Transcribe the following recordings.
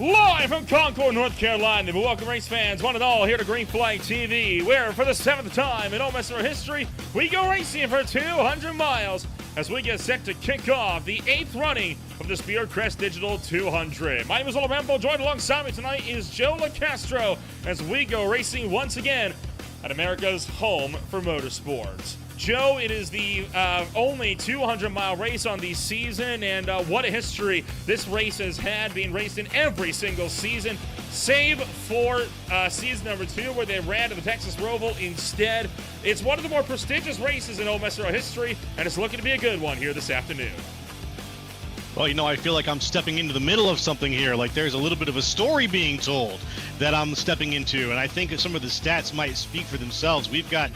Live from Concord, North Carolina, we welcome race fans, one and all, here to Green Flag TV, where for the 7th time in OMSRL history, we go racing for 200 miles as we get set to kick off the 8th running of the Speedway Crest Digital 200. My name is Rambo. Joined alongside me tonight is Joe LaCastro as we go racing once again at America's home for motorsports. Joe, it is the only 200-mile race on the season, and what a history this race has had, being raced in every single season, save for season number 2, where they ran to the Texas Roval instead. It's one of the more prestigious races in OMSRL history, and it's looking to be a good one here this afternoon. Well, you know, I feel like I'm stepping into the middle of something here, like there's a little bit of a story being told that I'm stepping into, and I think some of the stats might speak for themselves. We've got,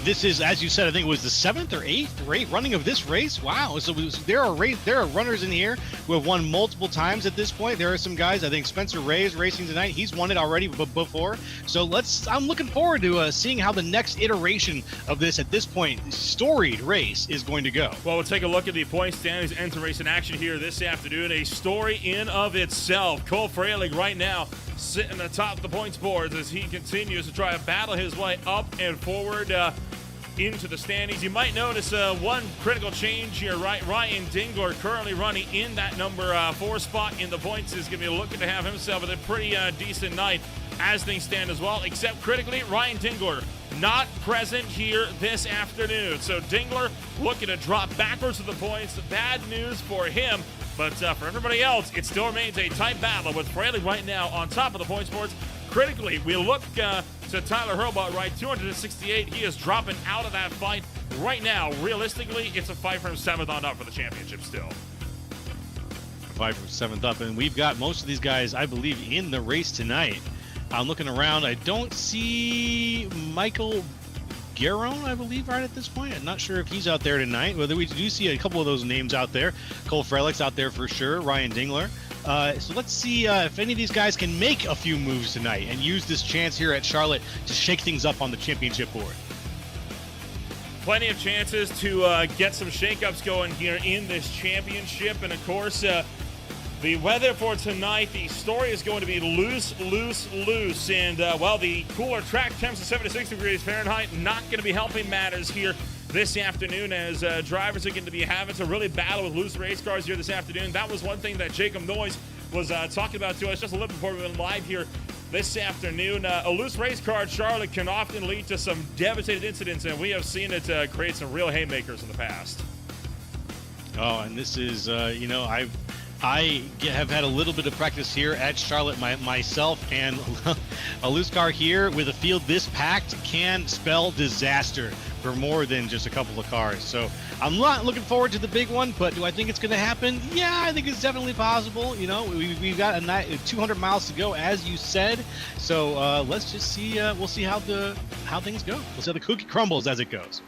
this is, as you said, I think it was the 7th or 8th running of this race. Wow, so there are runners in here who have won multiple times at this point. There are some guys, I think Spencer Ray is racing tonight. He's won it already before. So I'm looking forward to seeing how the next iteration of this, at this point, storied race is going to go. Well, we'll take a look at the point standings and to race in action here this afternoon. A story in of itself. Cole Fralick right now sitting atop the points boards as he continues to try to battle his way up and forward into the standings. You might notice one critical change here, right? Ryan Dingler, currently running in that number 4 spot in the points, is going to be looking to have himself with a pretty decent night as things stand as well, except critically, Ryan Dingler not present here this afternoon. So Dingler looking to drop backwards to the points. Bad news for him, but for everybody else, it still remains a tight battle with Fraley right now on top of the points boards. Critically, we look to Tyler Hurlbut, right, 268. He is dropping out of that fight right now. Realistically, it's a fight from 7th on up for the championship still. Fight from 7th up, and we've got most of these guys, I believe, in the race tonight. I'm looking around. I don't see Michael Garone, I believe, right at this point. I'm not sure if he's out there tonight. Whether we do see a couple of those names out there. Cole Frelick's out there for sure. Ryan Dingler. So let's see if any of these guys can make a few moves tonight and use this chance here at Charlotte to shake things up on the championship board. Plenty of chances to get some shakeups going here in this championship. And, of course, the weather for tonight, the story is going to be loose. And, well, the cooler track temps of 76 degrees Fahrenheit not going to be helping matters here this afternoon, as drivers are going to be having to really battle with loose race cars here this afternoon. That was one thing that Jacob Noyes was talking about to us just a little before we went live here this afternoon. A loose race car at Charlotte can often lead to some devastating incidents, and we have seen it create some real haymakers in the past. Oh, and this is, you know, I have had a little bit of practice here at Charlotte myself, and a loose car here with a field this packed can spell disaster for more than just a couple of cars. So I'm not looking forward to the big one, but do I think it's going to happen? Yeah, I think it's definitely possible. You know, we've got 200 miles to go, as you said. So let's just see. We'll see how things go. We'll see how the cookie crumbles as it goes.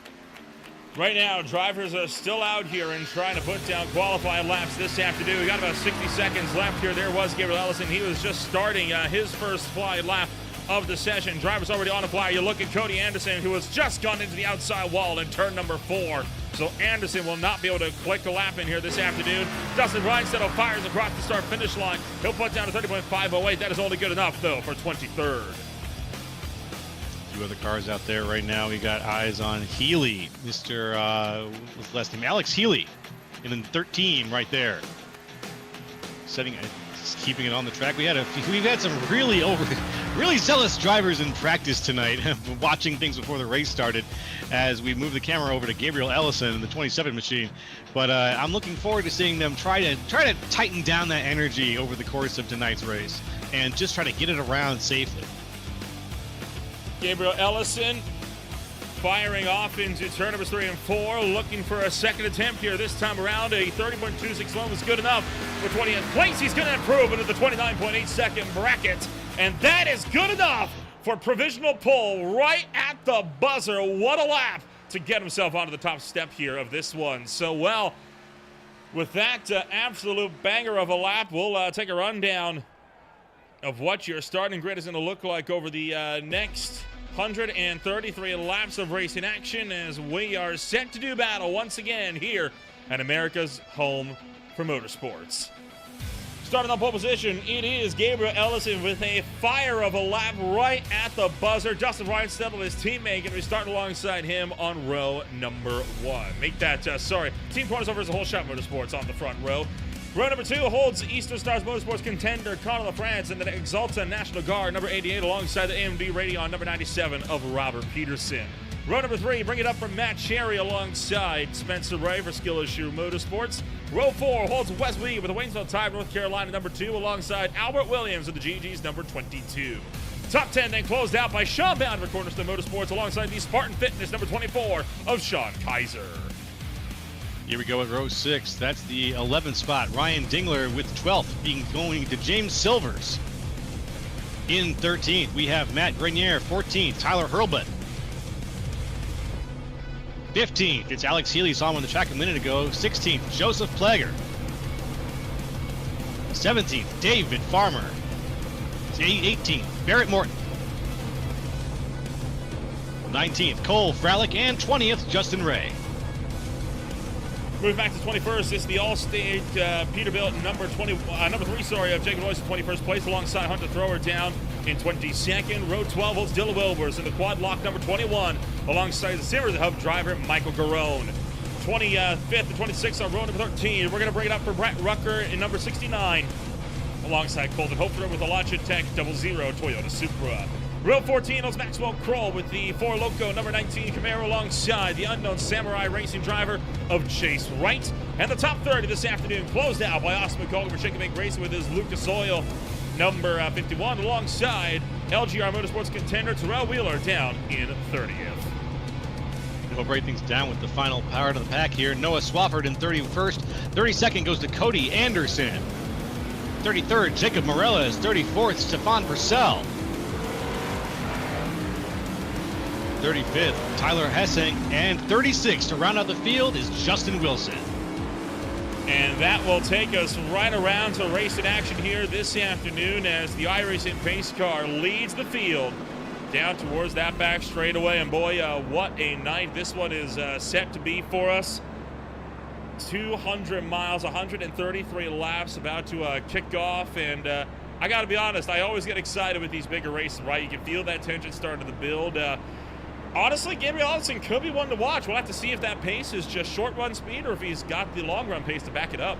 Right now, drivers are still out here and trying to put down qualified laps this afternoon. We got about 60 seconds left here. There was Gabriel Ellison. He was just starting his first fly lap of the session. Drivers already on the fly. You look at Cody Anderson, who has just gone into the outside wall in turn number 4. So Anderson will not be able to click a lap in here this afternoon. Dustin Reinstedt fires across the start-finish line. He'll put down a 30.508. That is only good enough, though, for 23rd. Other cars out there right now. We got eyes on Healy, Mr. What's the last name? Alex Healy, and then 13 right there. Keeping it on the track. We've had some really zealous drivers in practice tonight, watching things before the race started, as we move the camera over to Gabriel Ellison in the 27 machine. But I'm looking forward to seeing them try to tighten down that energy over the course of tonight's race and just try to get it around safely. Gabriel Ellison firing off into turn numbers 3 and 4, looking for a second attempt here. This time around, a 30.261 was good enough for 20th place. He's going to improve into the 29.8 second bracket, and that is good enough for provisional pole right at the buzzer. What a lap to get himself onto the top step here of this one. So, well, with that absolute banger of a lap, we'll take a rundown of what your starting grid is going to look like over the next 133 laps of racing action, as we are set to do battle once again here at America's home for motorsports. Starting on pole position, it is Gabriel Ellison with a fire of a lap right at the buzzer. Justin Reinstedt, his teammate, going to be starting alongside him on row number 1. Make that, Team Points over as a whole shot Motorsports on the front row. Row number 2 holds Eastern Stars Motorsports contender Conor LaFrance and the Exalta National Guard number 88 alongside the AMD Radeon number 97 of Robert Peterson. Row number 3, bring it up from Matt Cherry alongside Spencer Ray for Skill Issue Motorsports. Row 4 holds Wes Lee with the Waynesville Tide, North Carolina number 2 alongside Albert Williams of the GG's number 22. Top 10 then closed out by Sean Bound for Cornerstone Motorsports alongside the Spartan Fitness number 24 of Sean Kaiser. Here we go at row 6. That's the 11th spot. Ryan Dingler with 12th going to James Silvers. In 13th, we have Matt Grenier. 14th, Tyler Hurlbut. 15th, it's Alex Healy, saw him on the track a minute ago. 16th, Joseph Plager. 17th, David Farmer. 18th, Barrett Morton. 19th, Cole Fralick. And 20th, Justin Ray. Moving back to 21st, it's the Allstate Peterbilt number 3 of Jacob Royce in 21st place alongside Hunter Thrower down in 22nd. Row 12 holds Dylan Wilbers in the quad lock number 21 alongside the Simmers Hub driver Michael Garone. 25th and 26th on row number 13. We're going to bring it up for Brett Rucker in number 69 alongside Colton Hofer with the Logitech 00 Toyota Supra. Row 14 holds Maxwell Kroll with the Four Loko number 19 Camaro alongside the unknown Samurai Racing driver of Chase Wright. And the top 30 this afternoon closed out by Austin McCullough for Shake and Bake Racing with his Lucas Oil number 51 alongside LGR Motorsports contender Terrell Wheeler down in 30th. We'll break things down with the final power to the pack here. Noah Swafford in 31st. 32nd goes to Cody Anderson. 33rd, Jacob Morales. 34th, Stefan Purcell. 35th, Tyler Hessing. And 36th to round out the field is Justin Wilson. And that will take us right around to racing action here this afternoon as the iRacing pace car leads the field down towards that back straightaway. And boy, what a night this one is set to be for us. 200 miles, 133 laps about to kick off. And I got to be honest, I always get excited with these bigger races, right? You can feel that tension starting to build. Honestly, Gabriel Ellison could be one to watch. We'll have to see if that pace is just short run speed or if he's got the long run pace to back it up.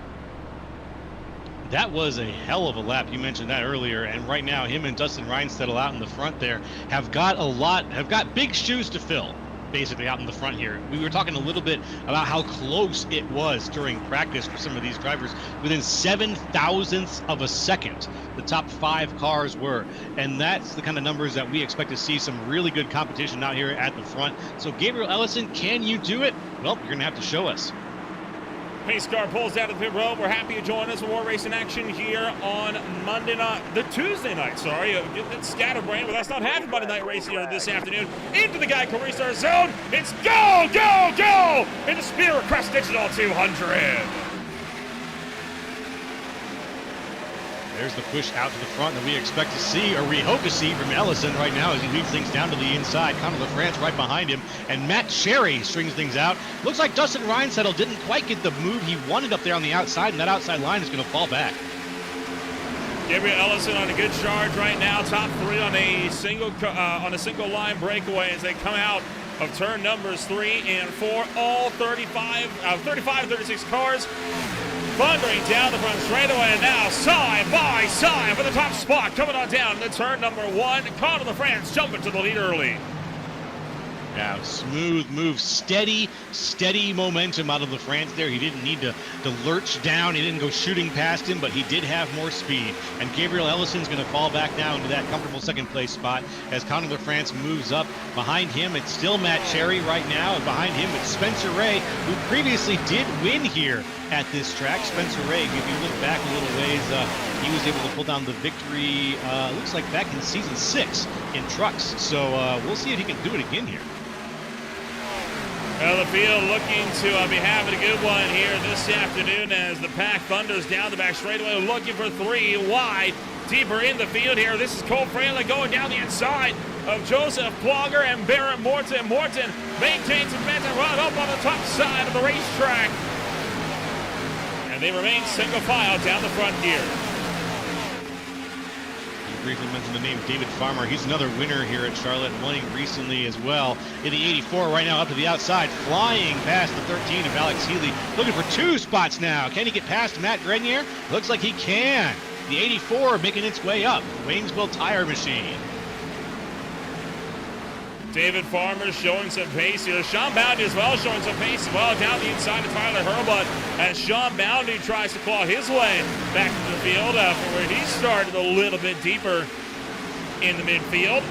That was a hell of a lap. You mentioned that earlier, and right now him and Dustin Reinstedt out in the front there have got big shoes to fill, basically out in the front here. We were talking a little bit about how close it was during practice for some of these drivers. Within 7,000ths of a second, the top 5 cars were, and that's the kind of numbers that we expect to see some really good competition out here at the front. So Gabriel Ellison, can you do it? Well, you're going to have to show us. Pace car pulls out of the pit road. We're happy to join us for more racing action here on Tuesday night. Sorry, getting scatterbrained, but that's not having Monday night racing here this afternoon. Into the Geico restart zone. It's go, go, go! In the Spirit Crest Digital 200. There's the push out to the front that we expect to see, or we hope to see, from Ellison right now as he leads things down to the inside. Conor LaFrance right behind him, and Matt Cherry strings things out. Looks like Dustin Reinstedt didn't quite get the move he wanted up there on the outside, and that outside line is going to fall back. Gabriel Ellison on a good charge right now, top 3 on a single line breakaway as they come out of turn numbers 3 and 4. All 35, 36 cars thundering down the front straightaway, and now side by side for the top spot coming on down to turn number 1. Conor LaFrance jumping to the lead early. Now, smooth move, steady momentum out of LaFrance there. He didn't need to lurch down. He didn't go shooting past him, but he did have more speed. And Gabriel Ellison's going to fall back down to that comfortable second place spot as Conor LaFrance moves up. Behind him, it's still Matt Cherry right now, and behind him, it's Spencer Ray, who previously did win here at this track. Spencer Ray, if you look back a little ways, he was able to pull down the victory, looks like back in season 6 in trucks. So we'll see if he can do it again here. Well, the field looking to be having a good one here this afternoon as the pack thunders down the back straightaway, looking for 3 wide. Deeper in the field here, this is Cole Fraley going down the inside of Joseph Plogger and Barrett Morton. Morton maintains momentum right up on the top side of the racetrack. And they remain single file down the front here. briefly mention the name David Farmer. He's another winner here at Charlotte, winning recently as well. In the 84 right now up to the outside, flying past the 13 of Alex Healy, looking for 2 spots now. Can he get past Matt Grenier? Looks like he can. The 84 making its way up, Waynesville Tire Machine. David Farmer showing some pace here. Sean Boundy as well showing some pace as well down the inside of Tyler Hurlbut as Sean Boundy tries to claw his way back to the field from where he started a little bit deeper in the midfield.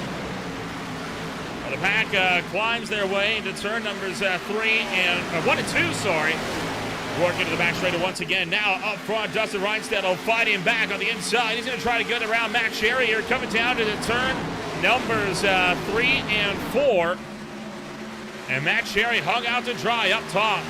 Well, the pack climbs their way into turn numbers 1 and 2, sorry. Working to the back straight once again. Now up front, Dustin Reinstedt fighting back on the inside. He's going to try to get around Max Sherry here, coming down to the turn numbers 3 and 4. And Max Sherry hung out to dry up top.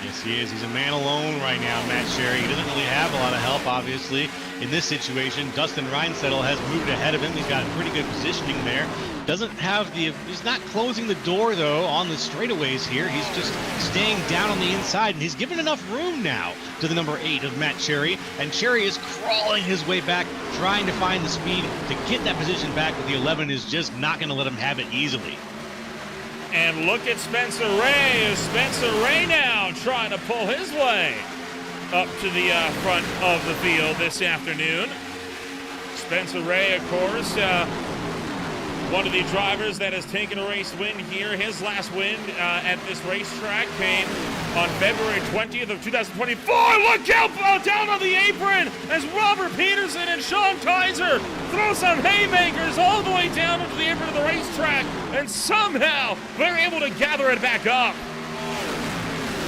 Yes, he is. He's a man alone right now, Matt Sherry. He doesn't really have a lot of help, obviously, in this situation. Dustin Reinsettle has moved ahead of him. He's got pretty good positioning there. He's not closing the door, though, on the straightaways here. He's just staying down on the inside, and he's given enough room now to the number 8 of Matt Cherry. And Cherry is crawling his way back, trying to find the speed to get that position back, but the 11 is just not going to let him have it easily. And look at Spencer Ray. Spencer Ray now trying to pull his way up to the front of the field this afternoon. Spencer Ray, of course, one of the drivers that has taken a race win here. His last win at this racetrack came on February 20th of 2024. Look out down on the apron as Robert Peterson and Sean Kaiser throw some haymakers all the way down onto the apron of the racetrack, and somehow they're able to gather it back up.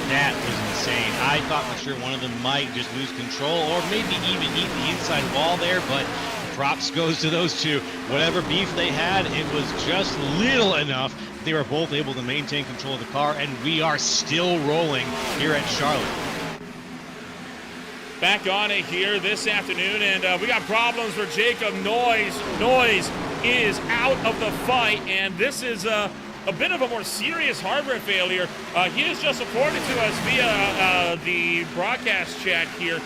That was insane. I thought for sure one of them might just lose control or maybe even eat the inside wall there, but props goes to those two. Whatever beef they had, it was just little enough. They were both able to maintain control of the car, and we are still rolling here at Charlotte. Back on it here this afternoon, and we got problems for Jacob Noyes. Noyes is out of the fight, and this is a bit of a more serious hardware failure. He has just reported to us via the broadcast chat here.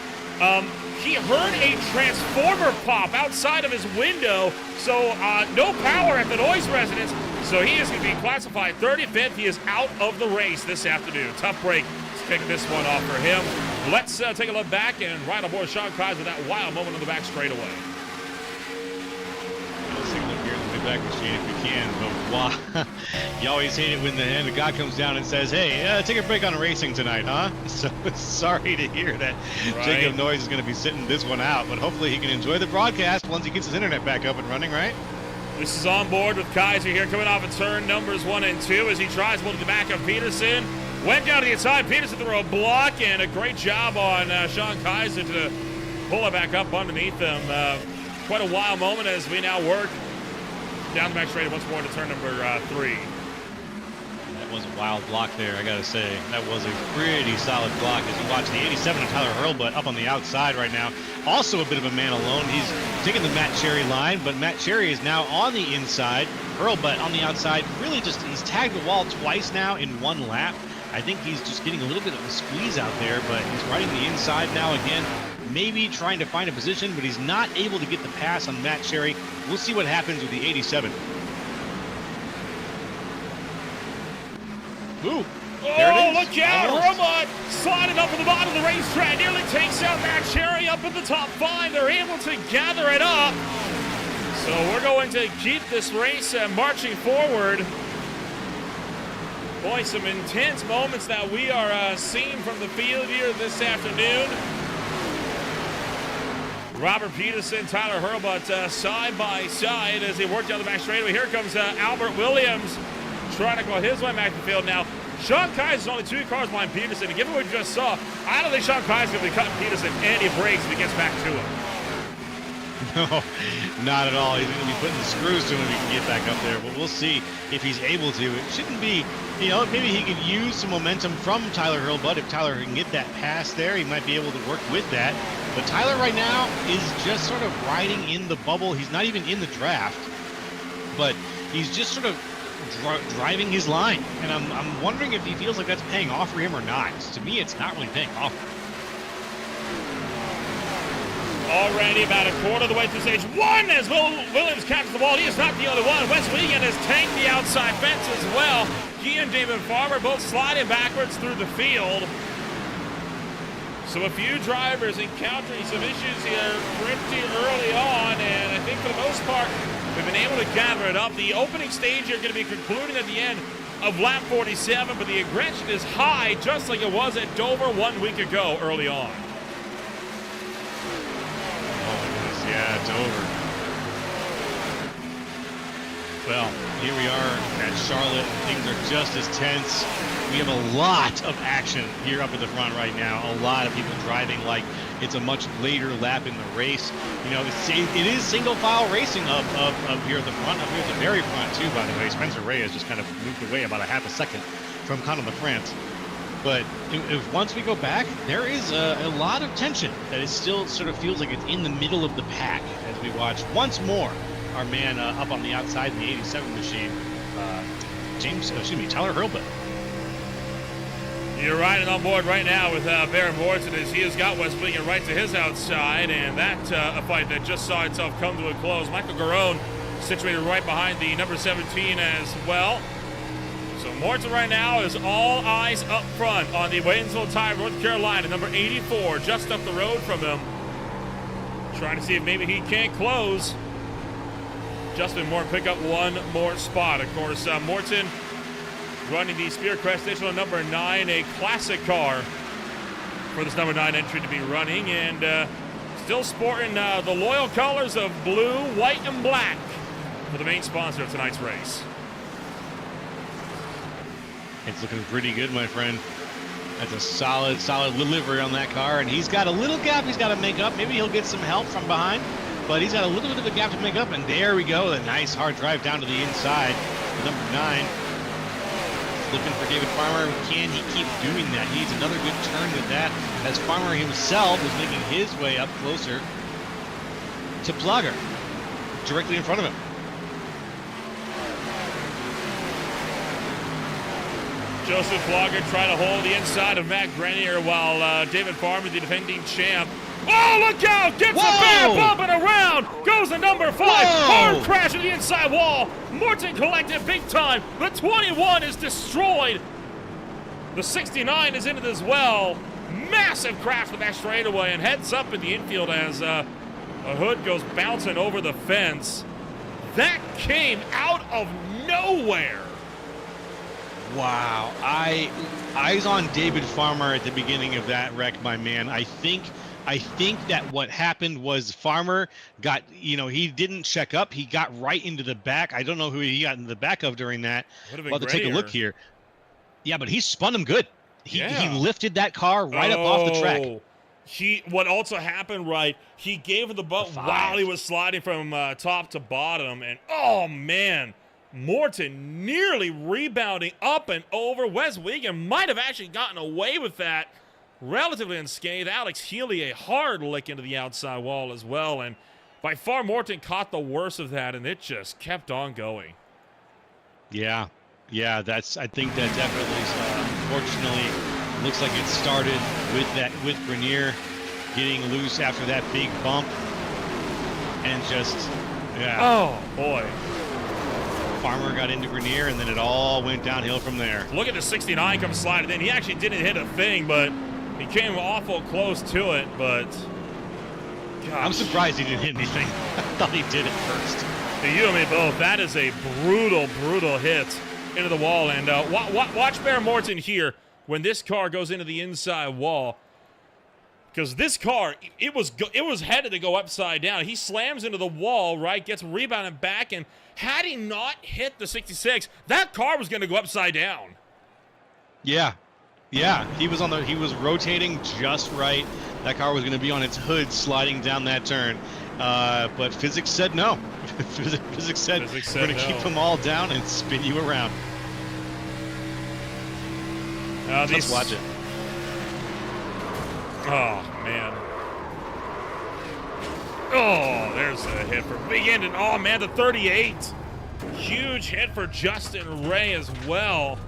He heard a transformer pop outside of his window, so no power at the Noyes residence, so he is going to be classified 35th. He is out of the race this afternoon. Tough break to kick this one off for him. Let's take a look back and ride aboard Sean Kaiser with that wild moment on the back straightaway. Let's take a look here in the back machine if we can, but wow. You always hate it when the guy comes down and says, hey, take a break on racing tonight, huh? So sorry to hear that right. Jacob Noyes is going to be sitting this one out, but hopefully he can enjoy the broadcast once he gets his internet back up and running, right? This is on board with Kaiser here, coming off of turn numbers 1 and 2 as he tries one to the back of Peterson. Went down to the inside. Peterson threw a block, and a great job on Sean Kaiser to pull it back up underneath him. Quite a wild moment as we now work down the back straight once more to turn number 3. That was a wild block there, I got to say. That was a pretty solid block as you watch the 87 of Tyler Hurlbut up on the outside right now. Also a bit of a man alone. He's taking the Matt Cherry line, but Matt Cherry is now on the inside. Hurlbut on the outside. Really just, he's tagged the wall twice now in one lap. I think he's just getting a little bit of a squeeze out there, but he's riding the inside now again. Maybe trying to find a position, but he's not able to get the pass on Matt Cherry. We'll see what happens with the 87. Ooh, there it is. Look out! Hurlbut sliding up at the bottom of the racetrack, nearly takes out Matt Cherry up in the top 5. They're able to gather it up. So we're going to keep this race marching forward. Boy, some intense moments that we are seeing from the field here this afternoon. Robert Peterson, Tyler Hurlbut side by side as they work down the back straightaway. Here comes Albert Williams trying to go his way back to the field now. Sean Kaiser is only 2 cars behind Peterson, and given what we just saw, I don't think Sean Kaiser is going to be cutting Peterson any breaks if he gets back to him. No, not at all. He's going to be putting the screws to him if he can get back up there, but we'll see if he's able to. It shouldn't be, maybe he could use some momentum from Tyler Hurlbut. If Tyler can get that pass there, he might be able to work with that. But Tyler right now is just sort of riding in the bubble. He's not even in the draft, but he's just sort of driving his line. And I'm wondering if he feels like that's paying off for him or not. To me, it's not really paying off. Already about a quarter of the way through stage one as Williams catches the ball. He is not the only one. Wes Wiegand has tanked the outside fence as well. He and David Farmer both sliding backwards through the field. So a few drivers encountering some issues here pretty early on, and I think for the most part, we've been able to gather it up. The opening stage here going to be concluding at the end of lap 47, but the aggression is high, just like it was at Dover 1 week ago early on. Yeah, it's over. Well, here we are at Charlotte. Things are just as tense. We have a lot of action here up at the front right now. A lot of people driving like it's a much later lap in the race. You know, it is single file racing up here at the front, up here at the very front too, by the way. Spencer Reyes just kind of moved away about a half a second from Conor LaFrance. But if once we go back, there is a lot of tension that it still sort of feels like it's in the middle of the pack as we watch once more our man up on the outside in the 87 machine, Tyler Hurlbut. You're riding on board right now with Baron Morton as he has got Wes Wiegand right to his outside, and that a fight that just saw itself come to a close. Michael Garone situated right behind the number 17 as well. So Morton right now is all eyes up front on the Waynesville Tire, North Carolina, number 84, just up the road from him. Trying to see if maybe he can't close. Justin Moore pick up one more spot. Of course, Morton running the Spear Crest Digital number 9, a classic car for this number 9 entry to be running, and still sporting the loyal colors of blue, white, and black for the main sponsor of tonight's race. It's looking pretty good, my friend. That's a solid delivery on that car, and he's got a little gap he's got to make up. Maybe he'll get some help from behind, but he's got a little bit of a gap to make up, and there we go. A nice hard drive down to the inside. Number 9. Looking for David Farmer. Can he keep doing that? He needs another good turn with that, as Farmer himself is making his way up closer to Plugger, directly in front of him. Joseph Plugger trying to hold the inside of Matt Grenier while David Farmer, the defending champ. Oh, look out! Gets a bad bumping around! Goes to number 5. Hard crash to the inside wall. Morton collected big time. The 21 is destroyed. The 69 is into this well. Massive crash to the back straightaway and heads up in the infield as a hood goes bouncing over the fence. That came out of nowhere. Wow. Eyes on David Farmer at the beginning of that wreck, my man. I think that what happened was Farmer got, he didn't check up. He got right into the back. I don't know who he got in the back of during that. We'll have to take a look here. Yeah, but he spun him good. He lifted that car right up off the track. What also happened, right, he gave him the bump while he was sliding from top to bottom. And, oh, man, Morton nearly rebounding up and over. Wes Wiegand might have actually gotten away with that relatively unscathed. Alex Healy a hard lick into the outside wall as well, and by far Morton caught the worst of that, and it just kept on going. Yeah, I think that definitely, unfortunately, looks like it started with Grenier getting loose after that big bump, and oh boy. Farmer got into Grenier, and then it all went downhill from there. Look at the 69 come sliding in. He actually didn't hit a thing, but he came awful close to it, but gosh. I'm surprised he didn't hit anything. I thought he did at first. You and me both. That is a brutal hit into the wall. And watch Baron Morton here when this car goes into the inside wall. Because this car, it was headed to go upside down. He slams into the wall, right, gets rebounded back, and had he not hit the 66, that car was going to go upside down. Yeah, he was rotating just right. That car was going to be on its hood sliding down that turn. But physics said no. physics said we're going to keep them all down and spin you around. Let's watch it. Oh, man. Oh, there's a hit for big end. And, oh, man, the 38. Huge hit for Justin Ray as well.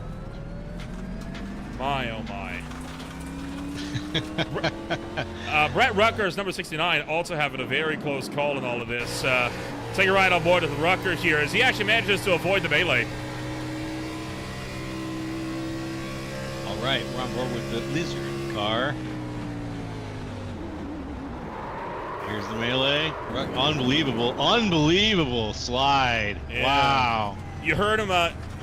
My, oh, my. Brett Rucker's number 69 also having a very close call in all of this. Take a ride on board with Rucker here as he actually manages to avoid the melee. All right, we're on board with the Lizard car. Here's the melee. Unbelievable slide. Yeah. Wow. You heard him.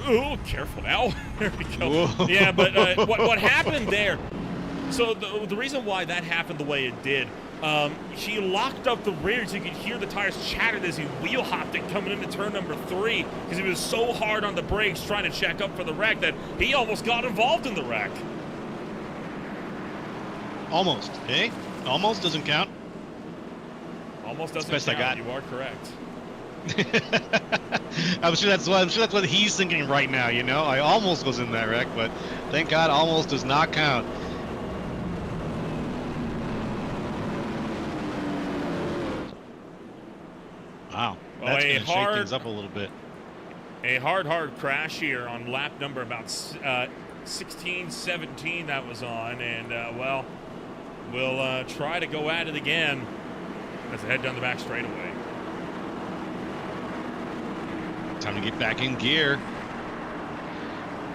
Ooh, careful now. There we go. Whoa. Yeah, but what happened there? So the reason why that happened the way it did, he locked up the rear so you could hear the tires chatter as he wheel hopped it coming into turn number 3 because he was so hard on the brakes trying to check up for the wreck that he almost got involved in the wreck. Almost. Hey, almost doesn't count. Almost doesn't Best count. I got. You are correct. I'm sure that's what he's thinking right now. You know, I almost was in that wreck, but thank God, almost does not count. Wow, Well, that's gonna shake things up a little bit. A hard crash here on lap number about 16, 17 that was on, and well, we'll try to go at it again as they head down the back straightaway. Time to get back in gear.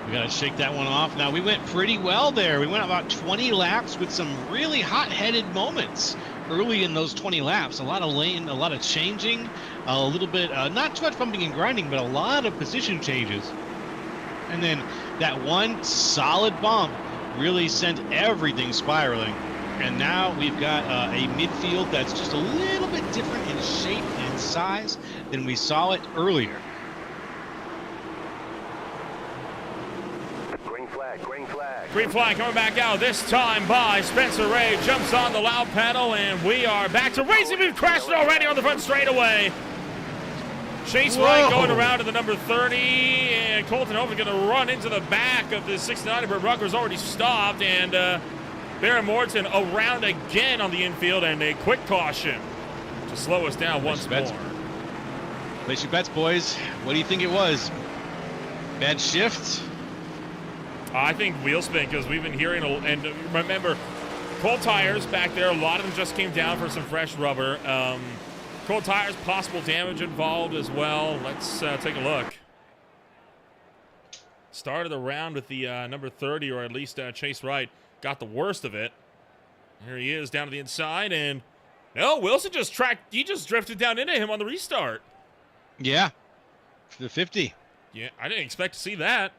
We got to shake that one off. Now, we went pretty well there. We went about 20 laps with some really hot-headed moments early in those 20 laps. A lot of lane, a lot of changing, a little bit, not too much bumping and grinding, but a lot of position changes. And then that one solid bump really sent everything spiraling. And now we've got a midfield that's just a little bit different in shape and size than we saw it earlier. Green flag coming back out, this time by Spencer Ray. Jumps on the loud pedal, and we are back to racing. We've crashed already on the front straightaway. Chase Wright going around to the number 30, and Colton Hovind going to run into the back of the 69, but Rucker's already stopped, and Baron Morton around again on the infield, and a quick caution to slow us down once more. Place your bets, boys. What do you think it was? Bad shift? I think wheel spin, because we've been hearing, and remember, cold tires back there, a lot of them just came down for some fresh rubber. Cold tires, possible damage involved as well. Let's take a look. Started the round with the number 30, or at least Chase Wright got the worst of it. Here he is down to the inside, and no, Wilson just he just drifted down into him on the restart. Yeah, for the 50. Yeah, I didn't expect to see that.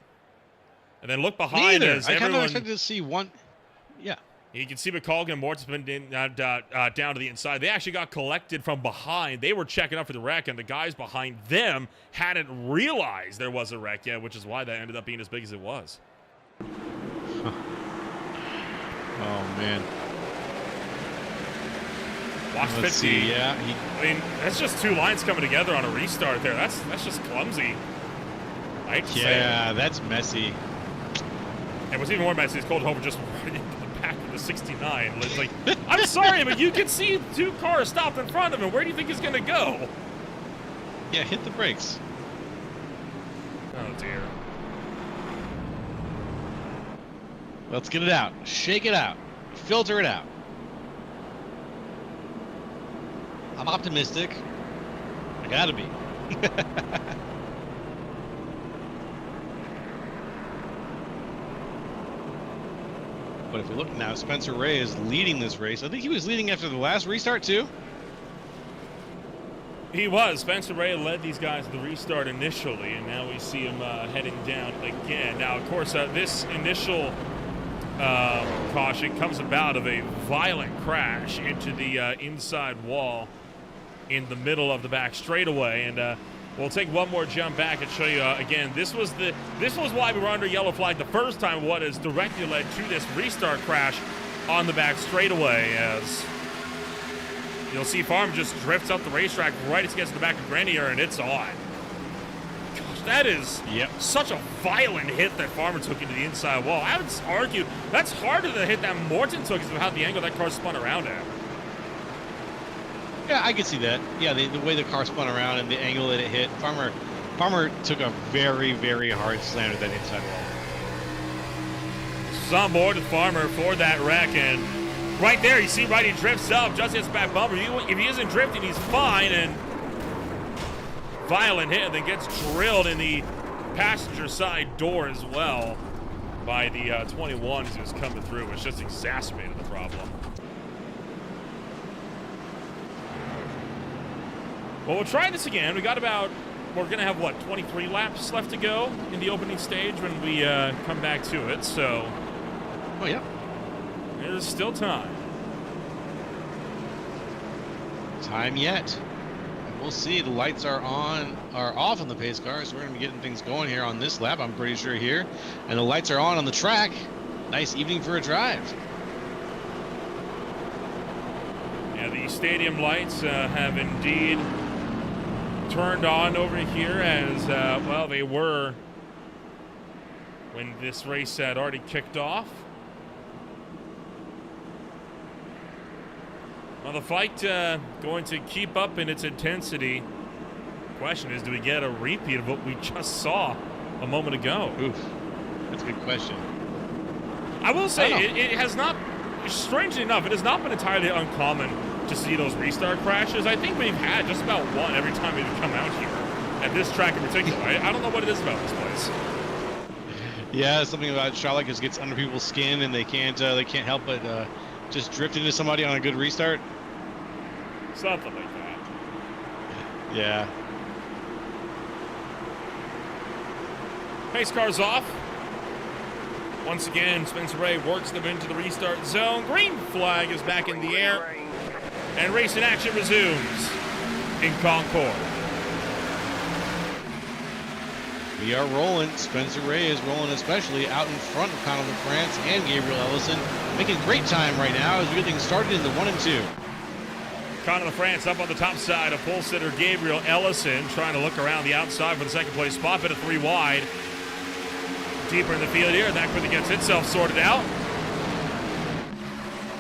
And then look behind as I everyone... kind of expected to see one. Yeah. You can see McColgan and Morton's been down to the inside. They actually got collected from behind. They were checking up for the wreck, and the guys behind them hadn't realized there was a wreck yet, which is why that ended up being as big as it was. Oh, man. Watch 50. See. Yeah. I mean, that's just two lines coming together on a restart there. That's just clumsy. I hate to say it. Yeah, that's messy. And what's even more messy is Colton Hovind just running into the back of the 69. It's like, I'm sorry, but you can see two cars stopped in front of him. Where do you think he's going to go? Yeah, hit the brakes. Oh, dear. Let's get it out. Shake it out. Filter it out. I'm optimistic. I gotta be. But if we look now, Spencer Ray is leading this race. I think he was leading after the last restart, too. He was. Spencer Ray led these guys to the restart initially, and now we see him heading down again. Now, of course, this initial caution comes about of a violent crash into the inside wall in the middle of the back straightaway, and we'll take one more jump back and show you again. This was why we were under yellow flag the first time. What has directly led to this restart crash on the back straightaway, as you'll see Farm just drifts up the racetrack right as he gets to the back of Grenier, and it's on. Gosh, that is such a violent hit that Farmer took into the inside wall. I would argue that's harder than the hit that Morton took because of how the angle that car spun around at. Yeah, I can see that. Yeah, the way the car spun around and the angle that it hit. Farmer took a very, very hard slam at that inside wall. This is on board with Farmer for that wreck, and Right there, you see, right, he drifts up, just hits back bumper. If he isn't drifting, he's fine, and violent hit, and then gets drilled in the passenger side door as well by the 21 as he was coming through, which just exacerbated the problem. Well, we'll try this again. We're going to have, what, 23 laps left to go in the opening stage when we come back to it, so. Oh, yeah. There's still time. Time yet. We'll see. The lights are off on the pace car, so we're going to be getting things going here on this lap, I'm pretty sure here. And the lights are on the track. Nice evening for a drive. Yeah, the stadium lights have indeed turned on over here as, well, they were when this race had already kicked off. Well, the fight going to keep up in its intensity. Question is, do we get a repeat of what we just saw a moment ago? Oof, that's a good question. I will say, it has not, strangely enough, it has not been entirely uncommon to see those restart crashes. I think we've had just about one every time we've come out here, at this track in particular. I don't know what it is about this place. Yeah, something about Charlotte just gets under people's skin, and they can't help but just drift into somebody on a good restart. Something like that. Yeah. Pace car's off. Once again, Spencer Ray works them into the restart zone. Green flag is back in the air. And racing action resumes in Concord. We are rolling. Spencer Ray is rolling, especially out in front of Conor LaFrance and Gabriel Ellison. Making great time right now as we're getting started in the 1 and 2. Conor LaFrance up on the top side of pole sitter Gabriel Ellison, trying to look around the outside for the second place spot, but a 3 wide. Deeper in the field here, and that quickly gets itself sorted out.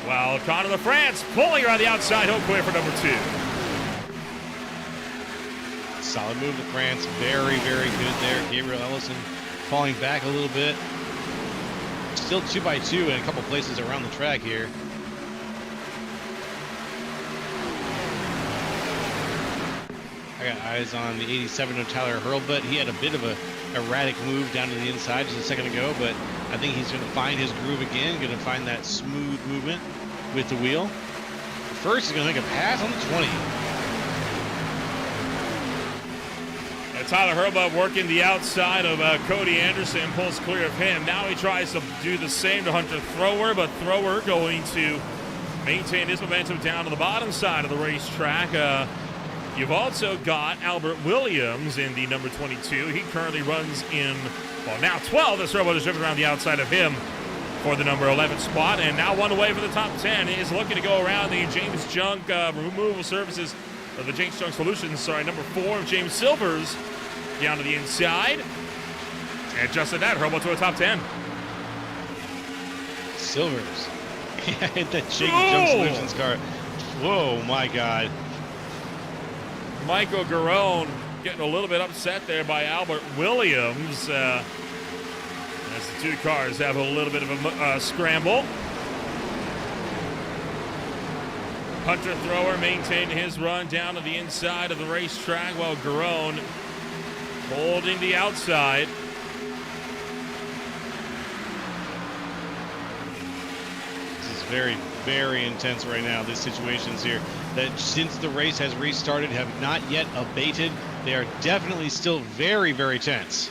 While Conor LaFrance pulling around the outside, he'll clear for number 2. Solid move to France. Very, very good there. Gabriel Ellison falling back a little bit. Still 2x2 in a couple places around the track here. I got eyes on the 87 of Tyler Hurlbut. He had a bit of a erratic move down to the inside just a second ago, but I think he's going to find his groove again, going to find that smooth movement with the wheel. First, he's going to make a pass on the 20. Tyler Hurlbut working the outside of Cody Anderson, pulls clear of him. Now he tries to do the same to Hunter Thrower, but Thrower going to maintain his momentum down to the bottom side of the racetrack. You've also got Albert Williams in the number 22. He currently runs in, well, now 12. This Hurlbut is driven around the outside of him for the number 11 spot, and now one away for the top 10 is looking to go around the James Junk Removal Services, or the James Junk Solutions, sorry, number 4 of James Silvers down to the inside. And just at that, Hurlbut to a top 10. Silvers. Yeah, hit that James Junk Solutions car. Whoa, my God. Michael Garone getting a little bit upset there by Albert Williams. As the two cars have a little bit of a scramble. Hunter Thrower maintained his run down to the inside of the racetrack while Garone holding the outside. This is very, very intense right now, these situations here. That since the race has restarted have not yet abated. They are definitely still very, very tense.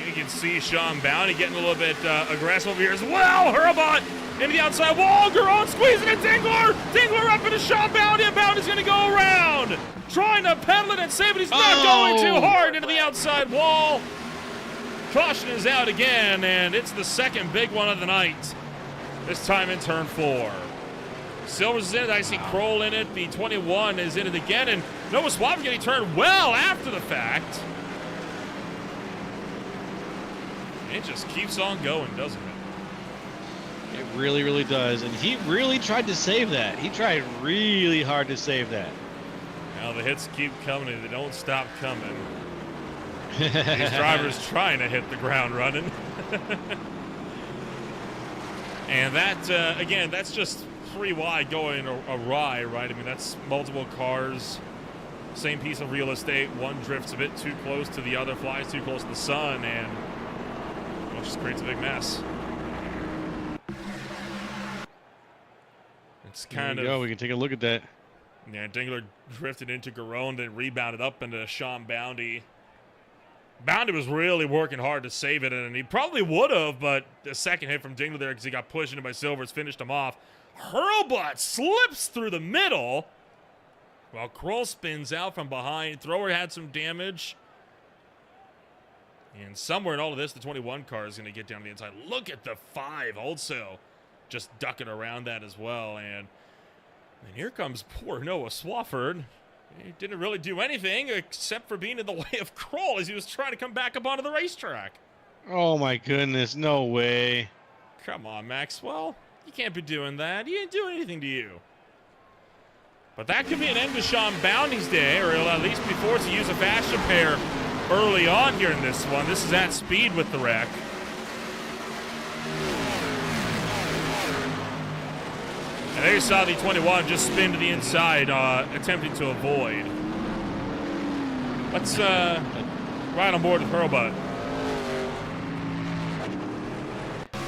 You can see Sean Bounty getting a little bit aggressive over here as well. Hurlbut into the outside wall. Garone squeezing it. Dingler. Dingler up into Sean Bounty. And Bounty's going to go around. Trying to pedal it and save it. He's not going too hard into the outside wall. Caution is out again, and it's the second big one of the night. This time in turn 4. Silver's is in it. I see Kroll in it. The 21 is in it again. And Noah Swab getting turned well after the fact. It just keeps on going, doesn't it? It really, really does. And he really tried to save that. He tried really hard to save that. Now the hits keep coming and they don't stop coming. These drivers trying to hit the ground running. And that, again, that's just 3 wide going awry, right? I mean, that's multiple cars, same piece of real estate. One drifts a bit too close to the other, flies too close to the sun, and it just creates a big mess. It's kind of. We can take a look at that. Yeah, Dingler drifted into Garone, then rebounded up into Sean Boundy. Boundy was really working hard to save it, and he probably would have, but the second hit from Dingler there because he got pushed into by Silvers finished him off. Hurlbut slips through the middle while Kroll spins out from behind. Thrower had some damage. And somewhere in all of this, the 21 car is going to get down to the inside. Look at the 5 also just ducking around that as well. And here comes poor Noah Swafford. He didn't really do anything except for being in the way of Kroll as he was trying to come back up onto the racetrack. Oh, my goodness. No way. Come on, Maxwell. You can't be doing that. He didn't do anything to you. But that could be an end to Sean Boundy's day, or he'll at least be forced to use a fast repair early on here in this one. This is at speed with the wreck. And there you saw the 21 just spin to the inside, attempting to avoid. Let's ride on board with Hurlbut.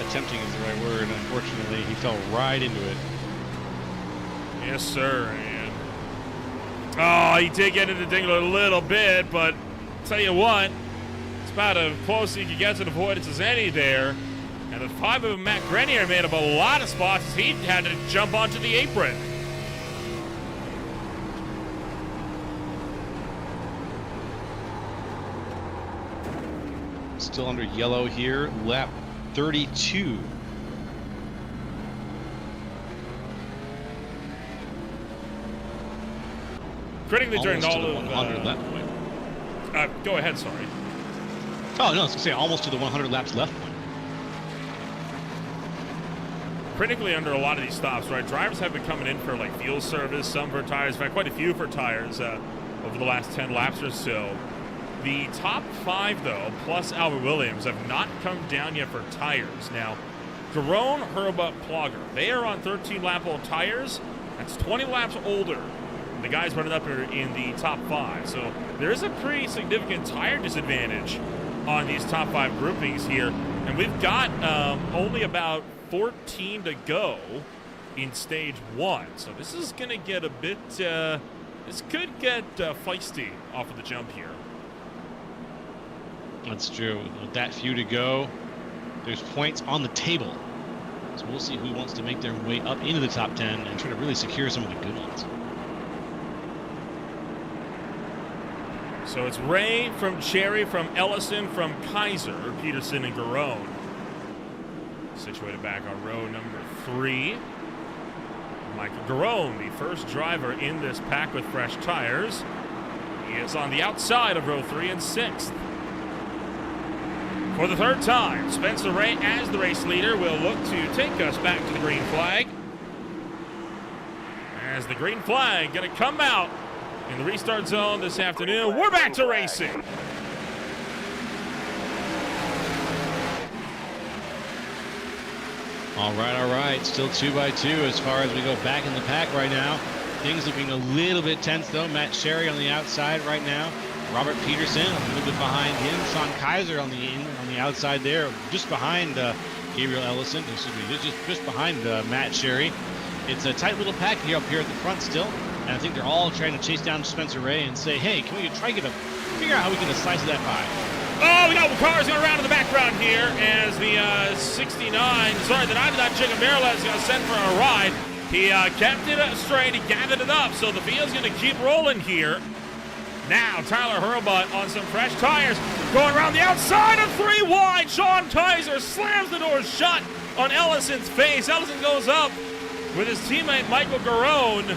Attempting is the right word. Unfortunately, he fell right into it. Yes, sir. And he did get into Dingler a little bit, but tell you what, it's about as close as you can get to the avoidance as any there. And the 5 of Matt Grenier made up a lot of spots as he had to jump onto the apron. Still under yellow here, lap 32. Critically during all of 100 lap point. Go ahead, sorry. Oh, no, I was going to say almost to the 100 laps left point. Critically under a lot of these stops, right? Drivers have been coming in for like fuel service, some for tires, in fact, quite a few for tires over the last 10 laps or so. The top 5, though, plus Albert Williams, have not come down yet for tires. Now, Garone, Hurlbut, Plogger, they are on 13-lap-old tires. That's 20 laps older. The guys running up here in the top 5. So there is a pretty significant tire disadvantage on these top 5 groupings here. And we've got only about 14 to go in stage 1. So this is going to get a bit, this could get feisty off of the jump here. That's true. With that few to go, there's points on the table. So we'll see who wants to make their way up into the top 10 and try to really secure some of the good ones. So it's Ray from Cherry, from Ellison, from Kaiser, Peterson, and Garone. Situated back on row number 3. Michael Garone, the first driver in this pack with fresh tires. He is on the outside of row 3 and 6th. For the 3rd time, Spencer Ray, as the race leader, will look to take us back to the green flag. As the green flag going to come out in the restart zone this afternoon, we're back to racing. All right. Still 2 by 2 as far as we go back in the pack right now. Things looking a little bit tense, though. Matt Sherry on the outside right now. Robert Peterson a little bit behind him. Sean Kaiser on the outside there, just behind Gabriel Ellison. Just behind Matt Sherry. It's a tight little pack here up here at the front still, and I think they're all trying to chase down Spencer Ray and say, hey, can we try to figure out how we can slice that pie? Oh, we got cars going around in the background here as the the 99 Jacob Maryland is going to send for a ride. He kept it straight, he gathered it up, so the field's going to keep rolling here. Now, Tyler Hurlbut on some fresh tires, going around the outside of 3 wide. Sean Kaiser slams the door shut on Ellison's face. Ellison goes up with his teammate Michael Garone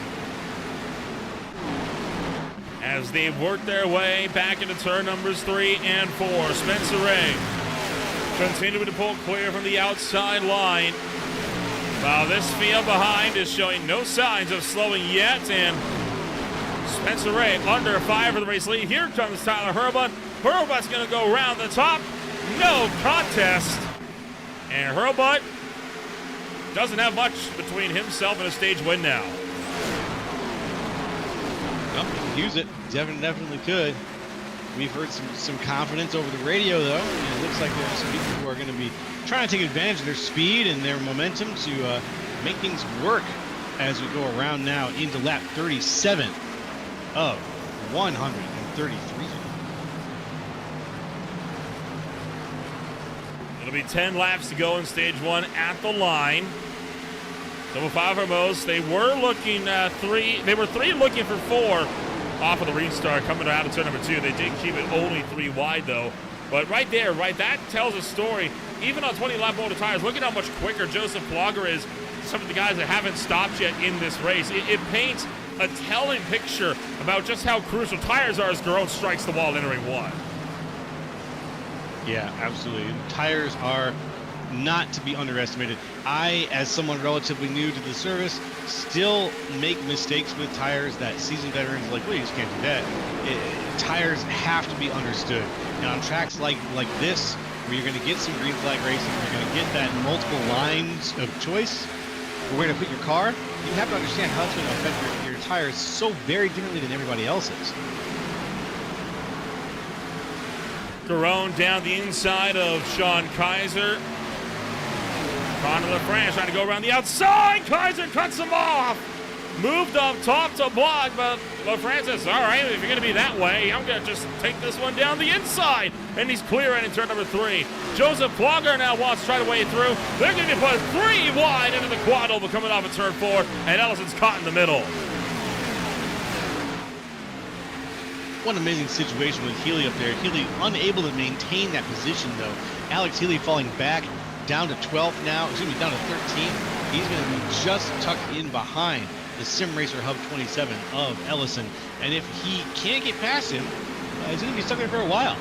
as they work their way back into turn numbers 3 and 4. Spencer Ray continuing to pull clear from the outside line, while this field behind is showing no signs of slowing yet, and Spencer Ray under 5 for the race lead. Here comes Tyler Hurlbut. Hurlbut's going to go around the top. No contest. And Hurlbut doesn't have much between himself and a stage win now. Nope, he can use it. Definitely could. We've heard some confidence over the radio, though. And it looks like there are some people who are going to be trying to take advantage of their speed and their momentum to make things work as we go around now into lap 37 of 133. It'll be 10 laps to go in stage one at the line. Double five or most. They were looking three. They were three looking for four off of the restart coming out of turn number two. They did keep it only 3 wide though. But right there, that tells a story. Even on 20 lap motor tires, look at how much quicker Joseph Plogger is. Some of the guys that haven't stopped yet in this race. It paints a telling picture about just how crucial tires are as Garone strikes the wall entering one. Yeah, absolutely. Tires are not to be underestimated. I, as someone relatively new to the service, still make mistakes with tires that seasoned veterans are like, well, you just can't do that. Tires have to be understood. And on tracks like this, where you're going to get some green flag racing, you're going to get that multiple lines of choice for where to put your car, you have to understand how it's going to affect your tires so very differently than everybody else's. Garone down the inside of Sean Kaiser. Connor LaFrance trying to go around the outside. Kaiser cuts him off. Moved up top to block, but LaFrance says, all right, if you're going to be that way, I'm going to just take this one down the inside. And he's clearing in turn number 3. Joseph Plogger now wants to try to wade through. They're going to be put 3 wide into the quad oval coming off at turn 4, and Ellison's caught in the middle. One amazing situation with Healy up there. Healy unable to maintain that position, though. Alex Healy falling back down to 12th now, down to 13th. He's going to be just tucked in behind the Sim Racer Hub 27 of Ellison. And if he can't get past him, he's going to be stuck there for a while.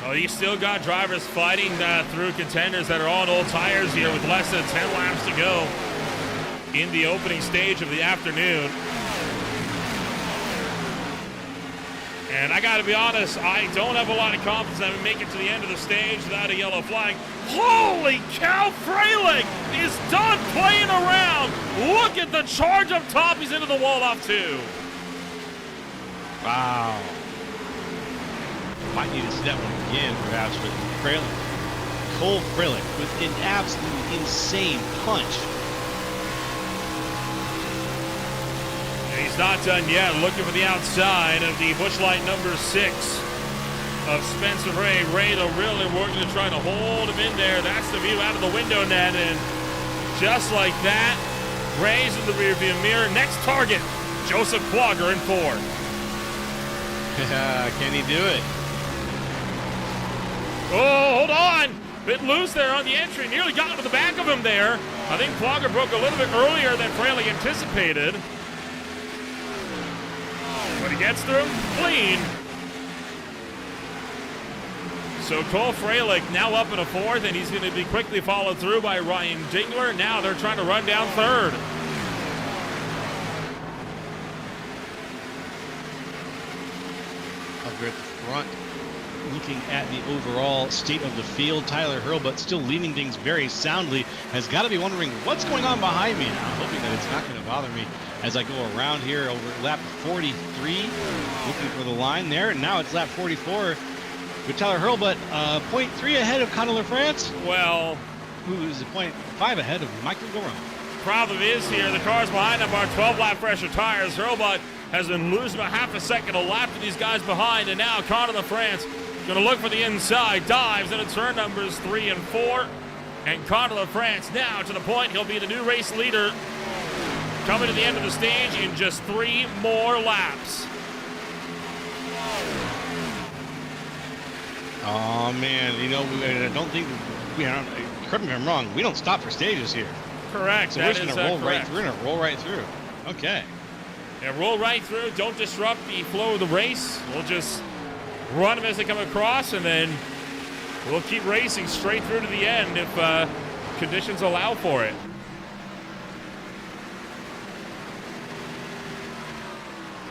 Oh, he's still got drivers fighting through contenders that are on old tires here with less than 10 laps to go in the opening stage of the afternoon. And I got to be honest, I don't have a lot of confidence that we make it to the end of the stage without a yellow flag. Holy cow, Freilich is done playing around. Look at the charge up top. He's into the wall off 2. Wow. Might need to see that one again, perhaps, with Freilich. Cole Freilich with an absolutely insane punch. He's not done yet. Looking for the outside of the bush light number 6 of Spencer Ray. Ray, though, really working to try to hold him in there. That's the view out of the window net. And just like that, Ray's in the rearview mirror. Next target, Joseph Plogger in 4th. Can he do it? Oh, hold on. Bit loose there on the entry. Nearly got into the back of him there. I think Plogger broke a little bit earlier than Fraley anticipated. But he gets through clean. So Cole Freilich now up in a 4th, and he's going to be quickly followed through by Ryan Dingler. Now they're trying to run down 3rd. Up there at the front, looking at the overall state of the field, Tyler Hurlbut still leading things very soundly. Has got to be wondering what's going on behind me. I'm hoping that it's not going to bother me as I go around here over lap 43, looking for the line there. And now it's lap 44 with Tyler Hurlbut, 0.3 ahead of Connor LaFrance. Well, who is 0.5 ahead of Michael Garone. Problem is here, the cars behind him are 12-lap pressure tires. Hurlbut has been losing about half a second a lap to these guys behind, and now Connor LaFrance going to look for the inside, dives into turn numbers 3 and 4. And Connor LaFrance now to the point he'll be the new race leader coming to the end of the stage in just 3 more laps. Oh man, I don't think, correct me if I'm wrong, we don't stop for stages here. Correct. So we're just going to roll right through and roll right through. Okay. Yeah, roll right through. Don't disrupt the flow of the race. We'll just run them as they come across, and then we'll keep racing straight through to the end if conditions allow for it.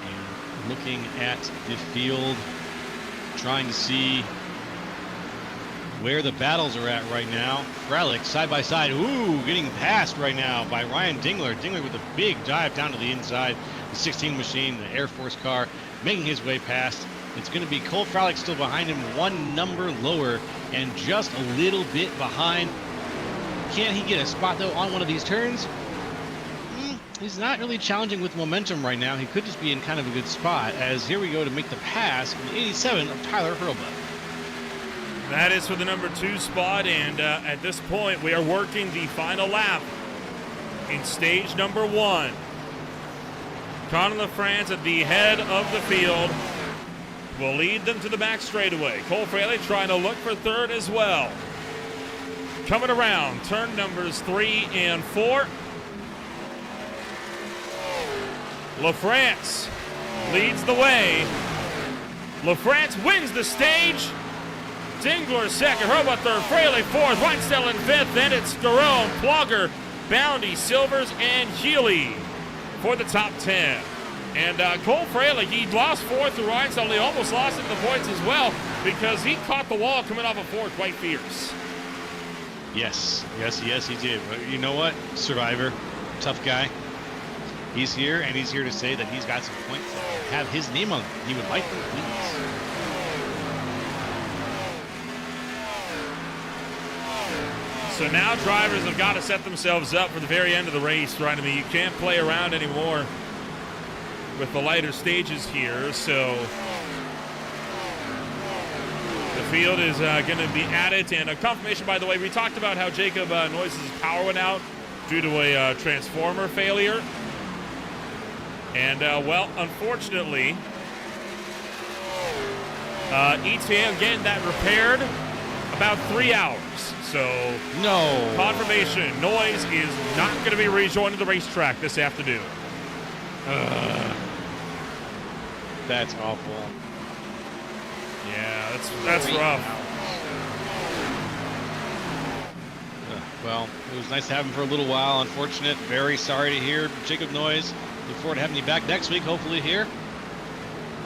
And looking at the field, trying to see where the battles are at right now. Frelick side by side. Ooh, getting passed right now by Ryan Dingler. Dingler with a big dive down to the inside. The 16 machine, the Air Force car, making his way past. It's going to be Cole Frelick still behind him, one number lower and just a little bit behind. Can he get a spot, though, on one of these turns? He's not really challenging with momentum right now. He could just be in kind of a good spot, as here we go to make the pass in the 87 of Tyler Hurlbut. That is for the number 2 spot, and at this point, we are working the final lap in stage number 1. Conor LaFrance at the head of the field will lead them to the back straightaway. Cole Fraley trying to look for third as well. Coming around, turn numbers 3 and 4. LaFrance leads the way. LaFrance wins the stage. Dingler second, Hurlbut third, Fraley fourth, Weinstell in fifth. Then it's Garone, Plogger, Bounty, Silvers, and Healy for the top 10. And Cole Fraley, he lost fourth to Weinstell. He almost lost it in the points as well because he caught the wall coming off of fourth quite fierce. Yes, he did. But you know what? Survivor, tough guy. He's here, and he's here to say that he's got some points that have his name on them. He would like them, please. So now drivers have got to set themselves up for the very end of the race, right? I mean, you can't play around anymore with the lighter stages here, so the field is going to be at it. And a confirmation, by the way, we talked about how Jacob Noyes' power went out due to a transformer failure. And, well, unfortunately, ETA getting that repaired about 3 hours. So, no confirmation, Noyes is not going to be rejoining the racetrack this afternoon. That's awful. Yeah, that's rough. Well, it was nice to have him for a little while. Unfortunate. Very sorry to hear Jacob Noyes. Look forward to having you back next week, hopefully here.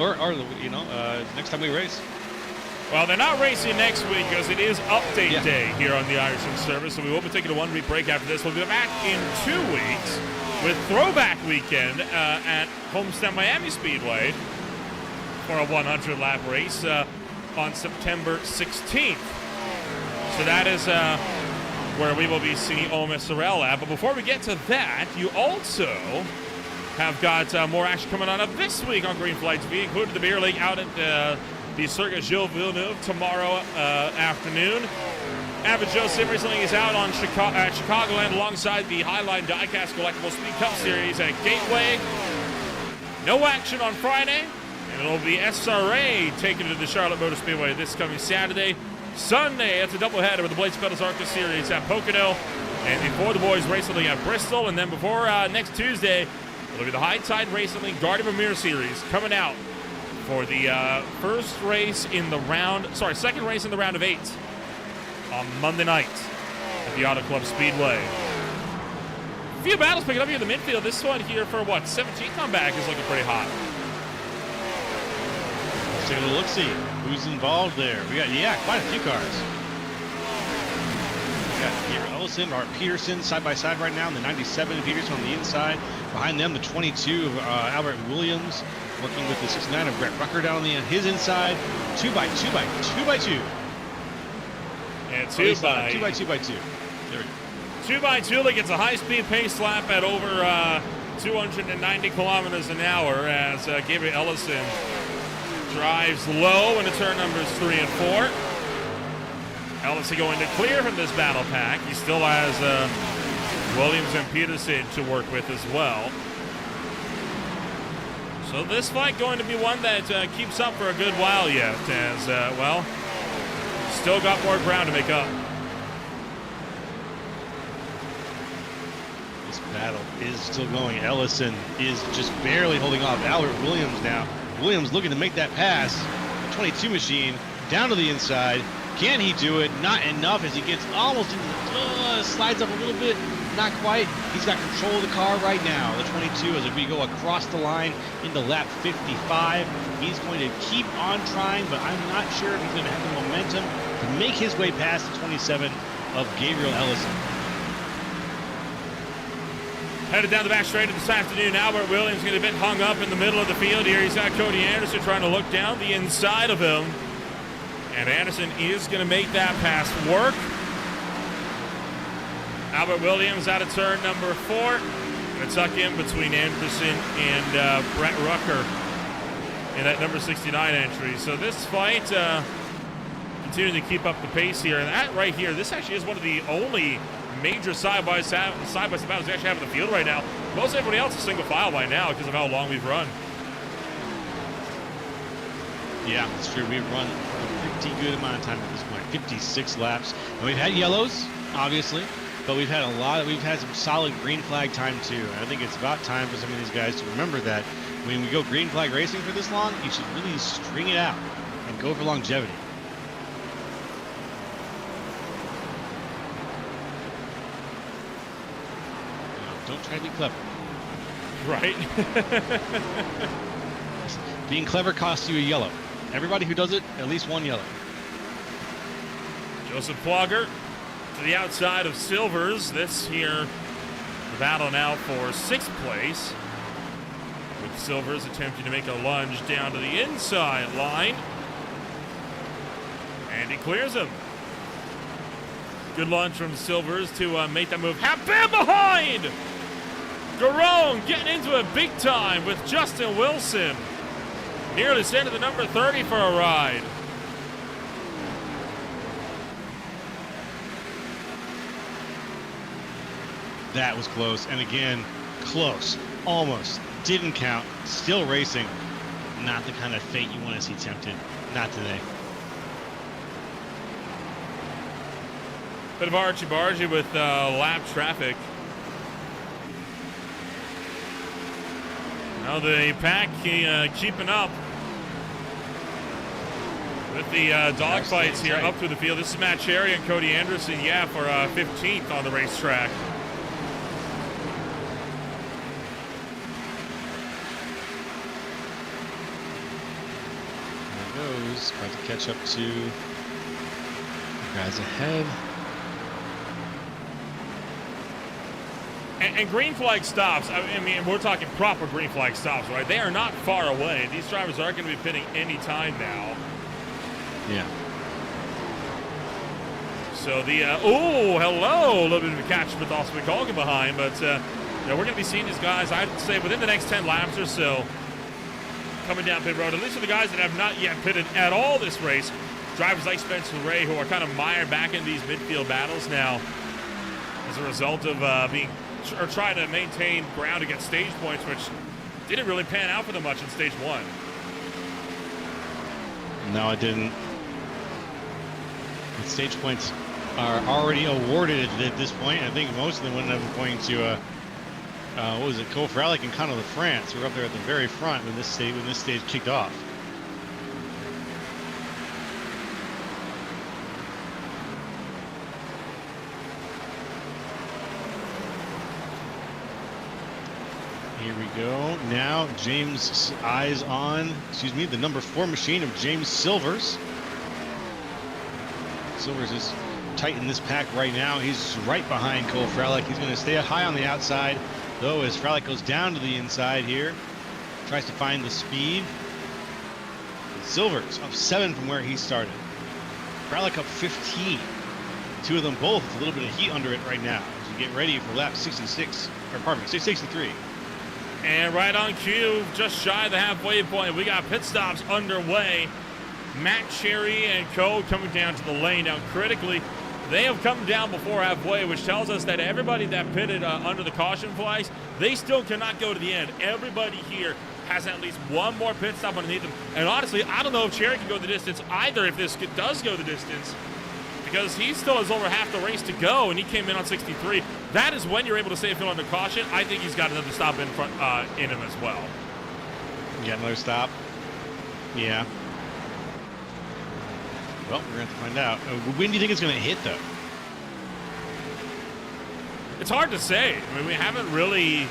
Or you know, next time we race. Well, they're not racing next week because it is update day here on the Irishman Service, so we will be taking a 1-week break after this. We'll be back in 2 weeks with Throwback Weekend at Homestead Miami Speedway for a 100-lap race on September 16th. So that is where we will be seeing OMSRL at. But before we get to that, you also have got more action coming on up this week on Green Flag TV, including the Beer League out at the Circuit Gilles Villeneuve tomorrow afternoon. Average Joe Sim Racing is out on at Chicagoland alongside the Highline Diecast Collectible Speed Cup Series at Gateway. No action on Friday, and it'll be SRA taking it to the Charlotte Motor Speedway this coming Saturday. Sunday, it's a doubleheader with the Blades Pedals ARCA Series at Pocono, and before the boys racing at Bristol, and then before next Tuesday, it'll be the High Tide Racing League Guardian Vermeer Series coming out for the second race in the round of 8 on Monday night at the Auto Club Speedway. A few battles picking up here in the midfield. This one here for 17th comeback is looking pretty hot. Let's take a look-see. Who's involved there? We got, quite a few cars. We got here Ellison, Art Peterson side by side right now, and the 97 Peterson on the inside. Behind them, the 22 of Albert Williams, working with the 69 of Brett Rucker down on his inside. 2 by 2 by 2 by 2. And 2 by 2 by 2 by 2. There we go. 2 by 2 that gets a high-speed pace lap at over 290 kilometers an hour as Gabriel Ellison drives low into turn numbers 3 and 4. Ellison going to clear from this battle pack. He still has Williams and Peterson to work with as well. So this fight going to be one that keeps up for a good while yet, as, still got more ground to make up. This battle is still going. Ellison is just barely holding off Albert Williams now. Williams looking to make that pass. The 22 machine down to the inside. Can he do it? Not enough as he gets almost into the, slides up a little bit. Not quite. He's got control of the car right now. The 22 as we go across the line into lap 55. He's going to keep on trying, but I'm not sure if he's going to have the momentum to make his way past the 27 of Gabriel Ellison. Headed down the back straight this afternoon. Albert Williams getting a bit hung up in the middle of the field here. He's got Cody Anderson trying to look down the inside of him. And Anderson is going to make that pass work. Albert Williams out of turn number 4. Going to tuck in between Anderson and Brett Rucker in that number 69 entry. So this fight continuing to keep up the pace here. And that right here, this actually is one of the only major side-by-side battles we actually have in the field right now. Most everybody else is single file by now because of how long we've run. Yeah, that's true. We've run a pretty good amount of time at this point, 56 laps. And we've had yellows, obviously, but we've had some solid green flag time too. And I think it's about time for some of these guys to remember that when we go green flag racing for this long, you should really string it out and go for longevity. Don't try to be clever. Right. Being clever costs you a yellow. Everybody who does it, at least one yellow. Joseph Plogger to the outside of Silvers. This here, the battle now for 6th place. With Silvers attempting to make a lunge down to the inside line. And he clears him. Good lunge from Silvers to make that move. Have been behind! Garone getting into it big time with Justin Wilson. Nearly sending the number 30 for a ride. That was close. And again, close. Almost. Didn't count. Still racing. Not the kind of fate you want to see tempted. Not today. Bit of archie-bargy with lap traffic. Now the pack keeping up with the dogfights here up through the field. This is Matt Cherry and Cody Anderson, for 15th on the racetrack. There goes. About to catch up to the guys ahead. And green flag stops, I mean, we're talking proper green flag stops, right? They are not far away. These drivers aren't going to be pitting any time now. Yeah. So the, hello, a little bit of a catch with Austin McColgan behind, but we're going to be seeing these guys, I'd say, within the next 10 laps or so, coming down pit road. At least for the guys that have not yet pitted at all this race, drivers like Spencer Ray, who are kind of mired back in these midfield battles now as a result of trying to maintain ground against stage points, which didn't really pan out for them much in stage 1. No, it didn't. The stage points are already awarded at this point. I think most of them would end up going to, what was it, Cole Fralick and Conor LaFrance, who were up there at the very front when this stage kicked off. Here we go. Now James eyes on, the number 4 machine of James Silvers. Silvers is tight in this pack right now. He's right behind Cole Fralick. He's going to stay high on the outside, though, as Fralick goes down to the inside here. Tries to find the speed. Silvers up 7 from where he started. Fralick up 15. Two of them both with a little bit of heat under it right now as we get ready for lap 66, or pardon me, 63. And right on cue, just shy of the halfway point, we got pit stops underway. Matt Cherry and Co. coming down to the lane. Now, critically, they have come down before halfway, which tells us that everybody that pitted under the caution flags, they still cannot go to the end. Everybody here has at least one more pit stop underneath them. And honestly, I don't know if Cherry can go the distance either if this does go the distance, because he still has over half the race to go, and he came in on 63. That is when you're able to say if you're under caution. I think he's got another stop in front in him as well. Got another stop? Yeah. Well, we're going to have to find out. When do you think it's going to hit, though? It's hard to say. I mean, we haven't really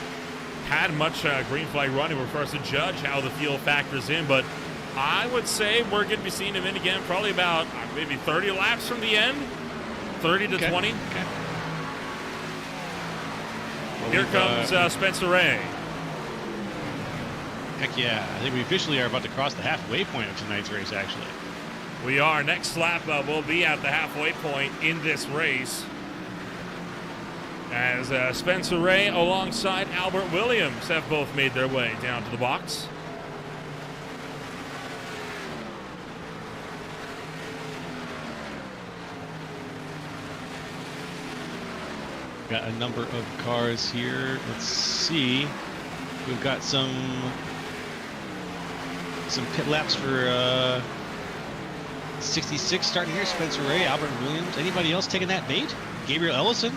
had much green flag running for us to judge how the field factors in, but I would say we're going to be seeing him in again probably about maybe 30 laps from the end, 30 to 20. Okay. Well, Here comes Spencer Ray. Heck yeah. I think we officially are about to cross the halfway point of tonight's race, actually. We are. Next lap will be at the halfway point in this race. As Spencer Ray alongside Albert Williams have both made their way down to the box. Got a number of cars here. Let's see. We've got some pit laps for 66 starting here. Spencer Ray, Albert Williams. Anybody else taking that bait? Gabriel Ellison.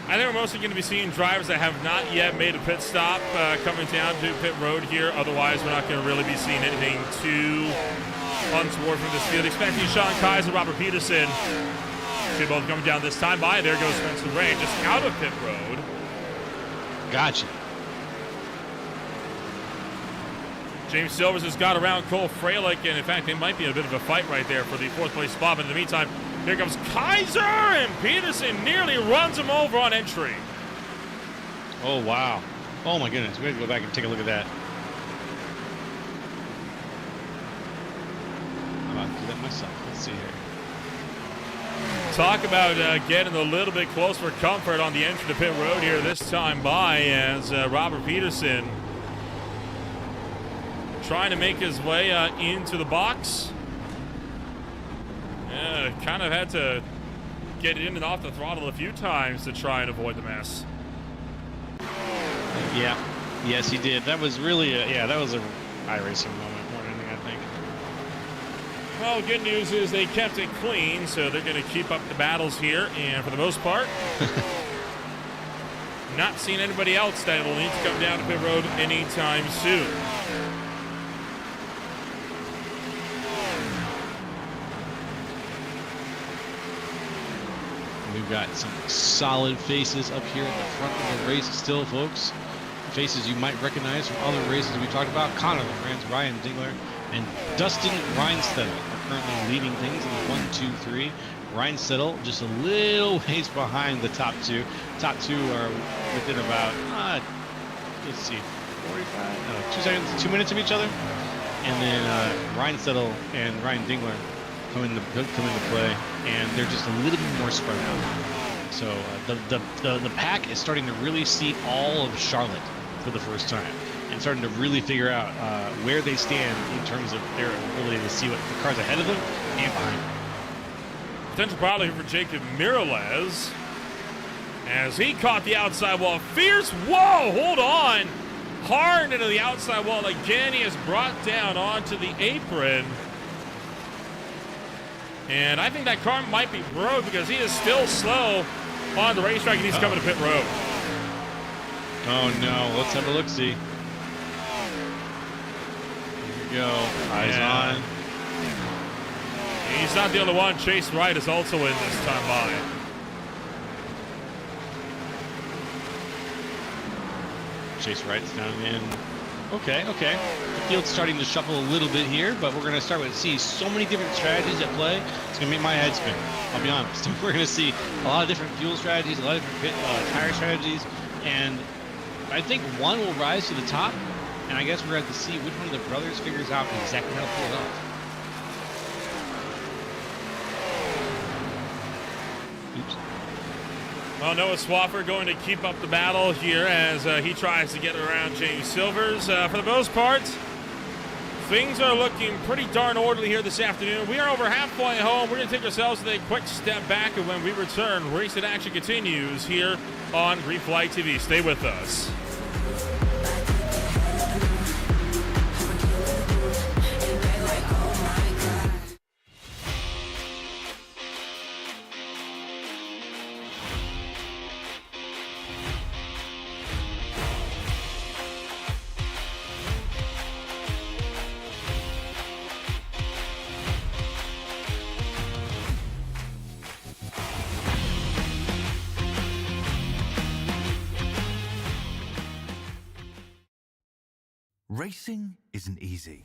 I think we're mostly going to be seeing drivers that have not yet made a pit stop coming down to pit road here. Otherwise, we're not going to really be seeing anything too untoward from this field. Expecting Sean Kaiser, Robert Peterson to both coming down this time by. There goes Spencer Ray just out of pit road. Gotcha. James Silvers has got around Cole Freilich, and in fact, they might be in a bit of a fight right there for the fourth place spot. But in the meantime, here comes Kaiser, and Peterson nearly runs him over on entry. Oh, wow. Oh, my goodness. We have to go back and take a look at that. I'm about to do that myself. Let's see here. Talk about getting a little bit closer for comfort on the entry to pit road here this time by, as Robert Peterson trying to make his way into the box. Kind of had to get in and off the throttle a few times to try and avoid the mess. Yeah. Yes, he did. That was really that was a iRacing moment more than anything, I think. Well, good news is they kept it clean, so they're going to keep up the battles here, and for the most part, not seeing anybody else that will need to come down to pit road anytime soon. We've got some solid faces up here at the front of the race still, folks. Faces you might recognize from other races we talked about. Connor LaFrance, Ryan Dingler, and Dustin Reinstedt are currently leading things in the 1, 2, 3. Reinstedt just a little ways behind the top two. Top two are within about, let's see, 2 seconds, 2 minutes of each other. And then Reinstedt and Ryan Dingler come into play, and they're just a little bit more spread out. So the pack is starting to really see all of Charlotte for the first time, and starting to really figure out where they stand in terms of their ability to see what the cars ahead of them and behind them. Potential problem here for Jacob Miralez, as he caught the outside wall. Fierce, whoa, hold on. Hard into the outside wall again. He is brought down onto the apron. And I think that car might be broke because he is still slow on the racetrack, and he's coming to pit road. Oh no, let's have a look-see. Here we go, eyes on. He's not the only one. Chase Wright is also in this time by. Chase Wright's down in. Okay. The field's starting to shuffle a little bit here, but we're going to start with see so many different strategies at play. It's going to make my head spin. I'll be honest. We're going to see a lot of different fuel strategies, a lot of different tire strategies, and I think one will rise to the top, and I guess we're going to have to see which one of the brothers figures out exactly how to pull it off. Oops. Well, Noah Swaffer going to keep up the battle here as he tries to get around James Silvers. For the most part, things are looking pretty darn orderly here this afternoon. We are over halfway home. We're going to take ourselves with a quick step back, and when we return, Race in Action continues here on Green Flag TV. Stay with us. Racing isn't easy,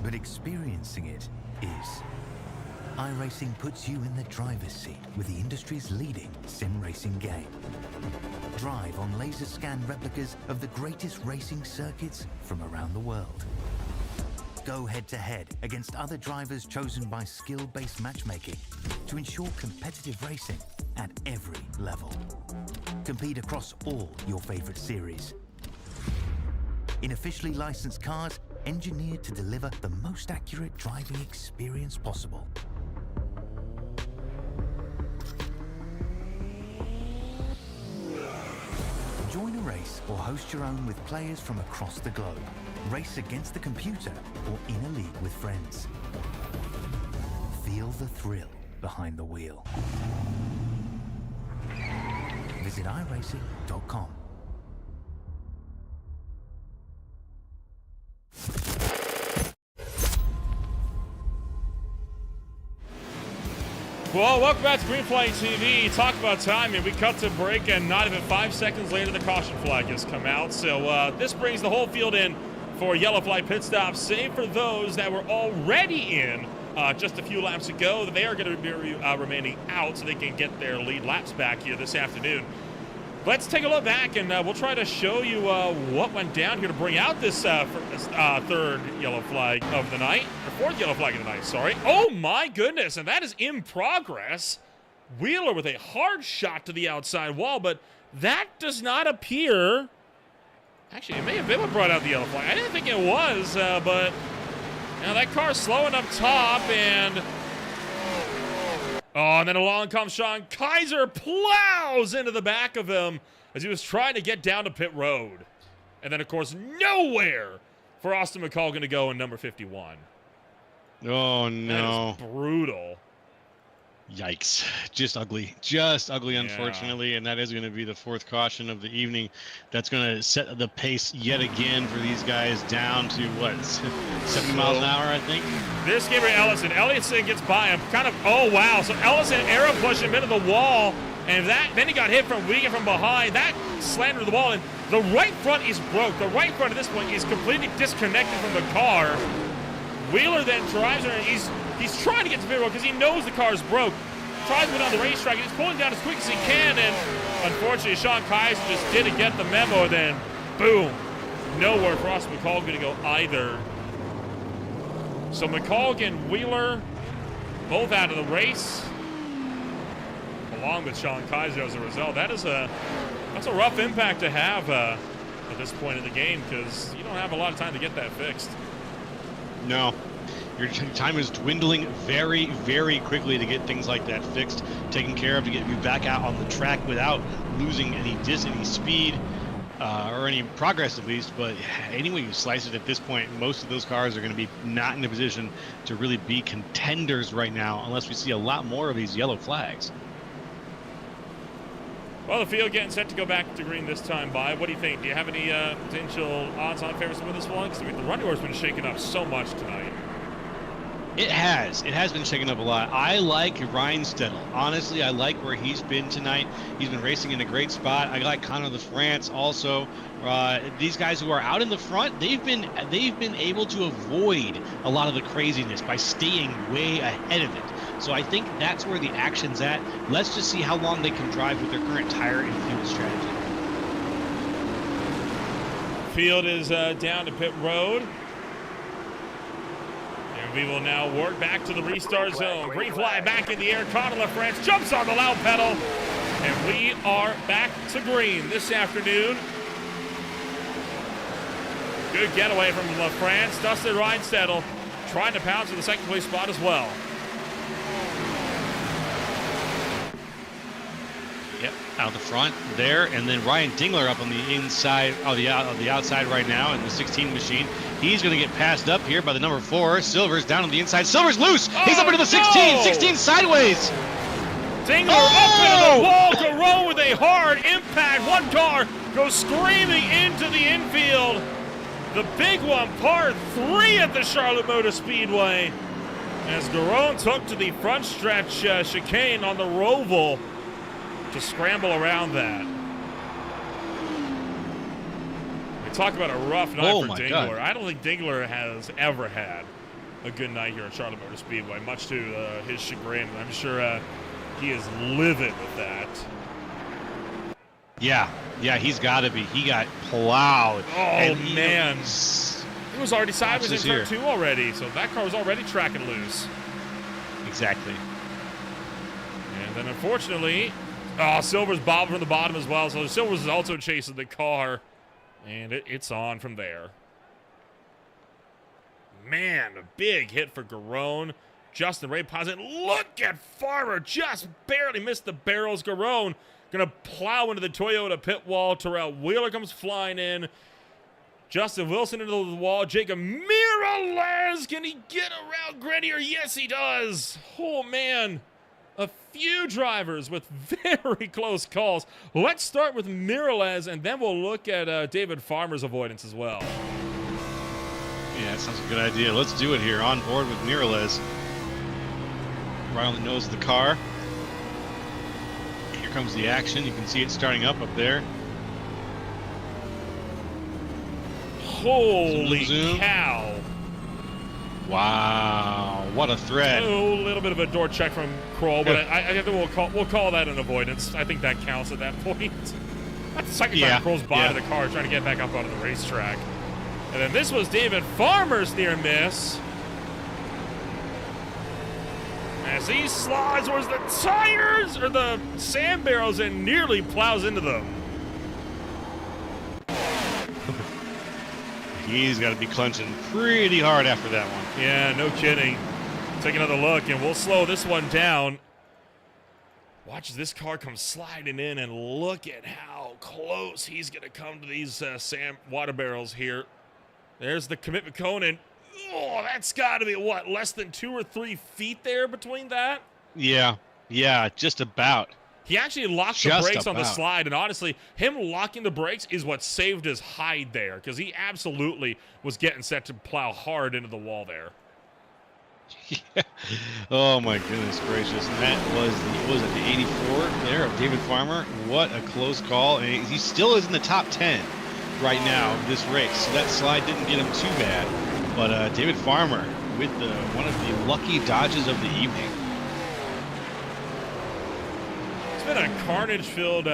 but experiencing it is. iRacing puts you in the driver's seat with the industry's leading sim racing game. Drive on laser scan replicas of the greatest racing circuits from around the world. Go head-to-head against other drivers chosen by skill-based matchmaking to ensure competitive racing at every level. Compete across all your favorite series. In officially licensed cars, engineered to deliver the most accurate driving experience possible. Join a race or host your own with players from across the globe. Race against the computer or in a league with friends. Feel the thrill behind the wheel. Visit iRacing.com. Well, welcome back to Green Flag TV. Talk about timing. We cut to break, and not even 5 seconds later, the caution flag has come out. So this brings the whole field in for yellow flag pit stops, save for those that were already in just a few laps ago. They are going to be remaining out so they can get their lead laps back here this afternoon. Let's take a look back, and we'll try to show you what went down here to bring out this third yellow flag of the night, or fourth yellow flag of the night, sorry. Oh my goodness, and that is in progress. Wheeler with a hard shot to the outside wall, but that does not appear. Actually, it may have been what brought out the yellow flag. I didn't think it was, but now that car's slowing up top, and oh, and then along comes Sean Kaiser, plows into the back of him as he was trying to get down to pit road. And then, of course, nowhere for Austin McCall going to go in number 51. Oh, no. That is brutal. Yikes. Just ugly, unfortunately. And that is going to be the fourth caution of the evening. That's going to set the pace yet again for these guys down to, what, 70 miles an hour, I think? This Gabriel Ellison. Ellison gets by him. Kind of, oh, wow. So Ellison arrow pushed him into the wall. And then he got hit from Wiegand from behind. That slandered the wall. And the right front is broke. The right front at this point is completely disconnected from the car. Wheeler then drives her, and he's trying to get to pit road because he knows the car's broke. Tries to go down the racetrack, and he's pulling down as quick as he can, and unfortunately, Sean Kaiser just didn't get the memo, then boom. Nowhere for Austin McCall going to go either. So McCall and Wheeler both out of the race, along with Sean Kaiser as a result. That's a rough impact to have at this point in the game because you don't have a lot of time to get that fixed. No. Your time is dwindling very, very quickly to get things like that fixed, taken care of, to get you back out on the track without losing any speed or any progress at least. But anyway you slice it at this point, most of those cars are going to be not in a position to really be contenders right now unless we see a lot more of these yellow flags. Well, the field getting set to go back to green this time, by. What do you think? Do you have any potential odds-on favorites to win this one? Because I mean, the run order's been shaken up so much tonight. It has been shaken up a lot. I like Ryan Stedel. Honestly, I like where he's been tonight. He's been racing in a great spot. I like Connor LaFrance also. These guys who are out in the front, they've been able to avoid a lot of the craziness by staying way ahead of it. So I think that's where the action's at. Let's just see how long they can drive with their current tire and fuel strategy. Field is down to pit road. And we will now work back to the restart zone. Green flag back in the air. Connor LaFrance jumps on the loud pedal. And we are back to green this afternoon. Good getaway from LaFrance. Dustin Reinstedel trying to pounce for the second place spot as well. Yep, out the front there, and then Ryan Dingler up on the inside, the outside right now in the 16 machine. He's going to get passed up here by the number 4. Silver's down on the inside. Silver's loose. He's up into the 16. No! 16 sideways. Dingler up into the wall. Garreau with a hard impact. One car goes screaming into the infield. The big one, par 3 at the Charlotte Motor Speedway. As Garreau took to the front stretch chicane on the Roval to scramble around that. Talk about a rough night Oh for my Dingler. God. I don't think Dingler has ever had a good night here at Charlotte Motor Speedway, much to his chagrin. I'm sure he is livid with that. Yeah, he's got to be. He got plowed. Oh, And, man. He was already sideways in this turn here. 2 already, so that car was already tracking loose. Exactly. And then, unfortunately, Silver's bobbing from the bottom as well, so Silver's also chasing the car, and it's on from there. Man, a big hit for Garone. Justin Ray positive. Look at Farmer, just barely missed the barrels. Garone gonna plow into the Toyota pit wall. Terrell Wheeler comes flying in. Justin Wilson into the wall. Jacob Miralez, can he get around Grenier? Yes, he does. Oh, man. A few drivers with very close calls. Let's start with Miralez, and then we'll look at David Farmer's avoidance as well. Yeah, that sounds a good idea. Let's do it here. On board with Miralez. Right on the nose of the car. Here comes the action. You can see it starting up there. Holy zoom. cow. Wow, what a thread. A little bit of a door check from Kroll, but I think we'll call that an avoidance. I think that counts at that point. That's the second time Kroll's by the car trying to get back up onto the racetrack. And then this was David Farmer's near miss. As he slides towards the tires or the sand barrels and nearly plows into them. He's got to be clenching pretty hard after that one. Yeah, no kidding. Take another look, and we'll slow this one down. Watch as this car comes sliding in, and look at how close he's going to come to these sand water barrels here. There's the commitment cone, and oh, that's got to be, what, less than 2 or 3 feet there between that? Yeah, just about. He actually locked the brakes on the slide, and honestly, him locking the brakes is what saved his hide there, because he absolutely was getting set to plow hard into the wall there. Yeah. Oh my goodness gracious! And that was the 84 there of David Farmer. What a close call, and he still is in the top 10 right now of this race. So that slide didn't get him too bad, but David Farmer with one of the lucky dodges of the evening. It's been a carnage-filled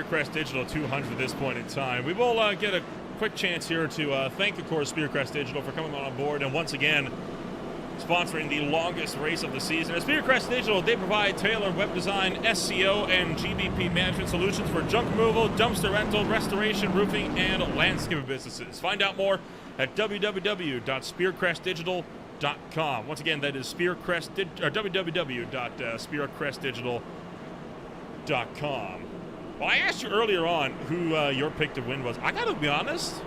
Crest Digital 200 at this point in time. We will get a quick chance here to thank, of course, Crest Digital for coming on board and once again sponsoring the longest race of the season. At Crest Digital, they provide tailored web design, SEO, and GBP management solutions for junk removal, dumpster rental, restoration, roofing, and landscaping businesses. Find out more at www.spearcrestdigital.com. Once again, that is www.spearcrestdigital.com. Well, I asked you earlier on who your pick to win was. I gotta be honest,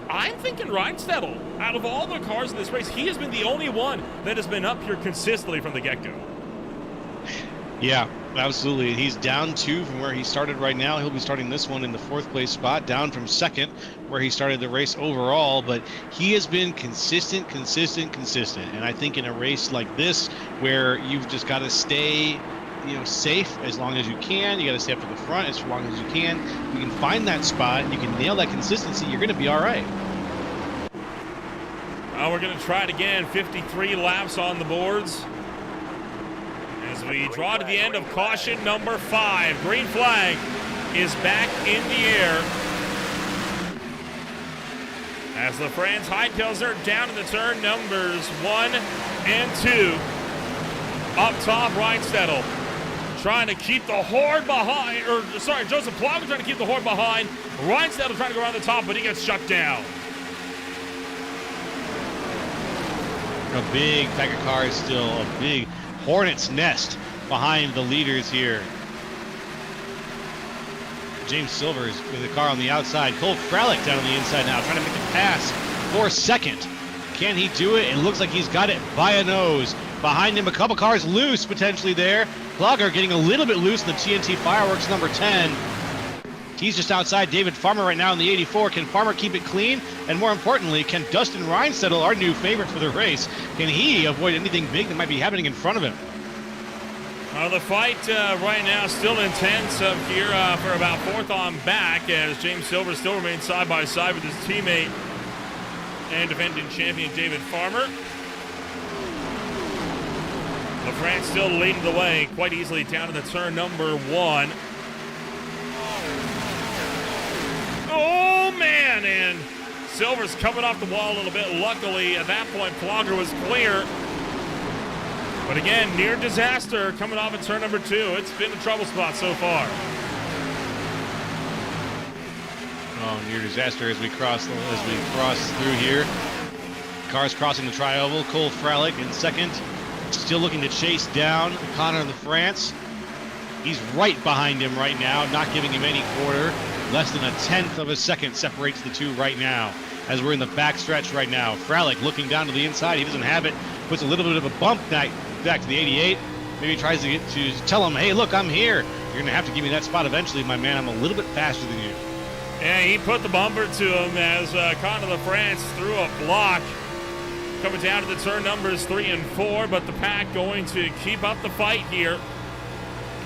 I'm thinking Reinstedel. Out of all the cars in this race, he has been the only one that has been up here consistently from the get-go. Yeah, absolutely. He's down 2 from where he started right now. He'll be starting this one in the 4th place spot, down from 2nd where he started the race overall, but he has been consistent. And I think in a race like this where you've just got to stay safe as long as you can. You got to stay up to the front as long as you can. You can find that spot. You can nail that consistency. You're going to be all right. We're going to try it again. 53 laps on the boards. As we draw to the end of caution number 5. Green flag is back in the air. As LaFrance hightails her down in the turn numbers 1 and 2. Up top, Reinstedel trying to keep the horde behind, Joseph Plowman trying to keep the horde behind. Reinstedel trying to go around the top, but he gets shut down. A big pack of cars still, a big hornet's nest behind the leaders here. James Silvers with the car on the outside. Cole Fralick down on the inside now, trying to make the pass for 2nd. Can he do it? It looks like he's got it by a nose. Behind him, a couple cars loose potentially there. Plugger getting a little bit loose in the TNT Fireworks number 10. He's just outside David Farmer right now in the 84. Can Farmer keep it clean? And more importantly, can Dustin Reinstedel, our new favorite for the race, can he avoid anything big that might be happening in front of him? The fight right now still intense up here for about fourth on back as James Silver still remains side by side with his teammate and defending champion David Farmer. LaFrance still leading the way quite easily down to the turn number 1. Oh man, and Silver's coming off the wall a little bit. Luckily at that point Plogger was clear. But again, near disaster coming off at turn number 2. It's been a trouble spot so far. Oh, near disaster as we cross through here. Cars crossing the tri-oval. Cole Fralick in second. Still looking to chase down Connor LaFrance. He's right behind him right now, not giving him any quarter. Less than a tenth of a second separates the two right now as we're in the back stretch right now. Fralick looking down to the inside. He doesn't have it. Puts a little bit of a bump back to the 88. Maybe tries to tell him, hey, look, I'm here. You're going to have to give me that spot eventually, my man. I'm a little bit faster than you. Yeah, he put the bumper to him as Connor LaFrance threw a block. Coming down to the turn numbers 3 and 4, but the pack going to keep up the fight here.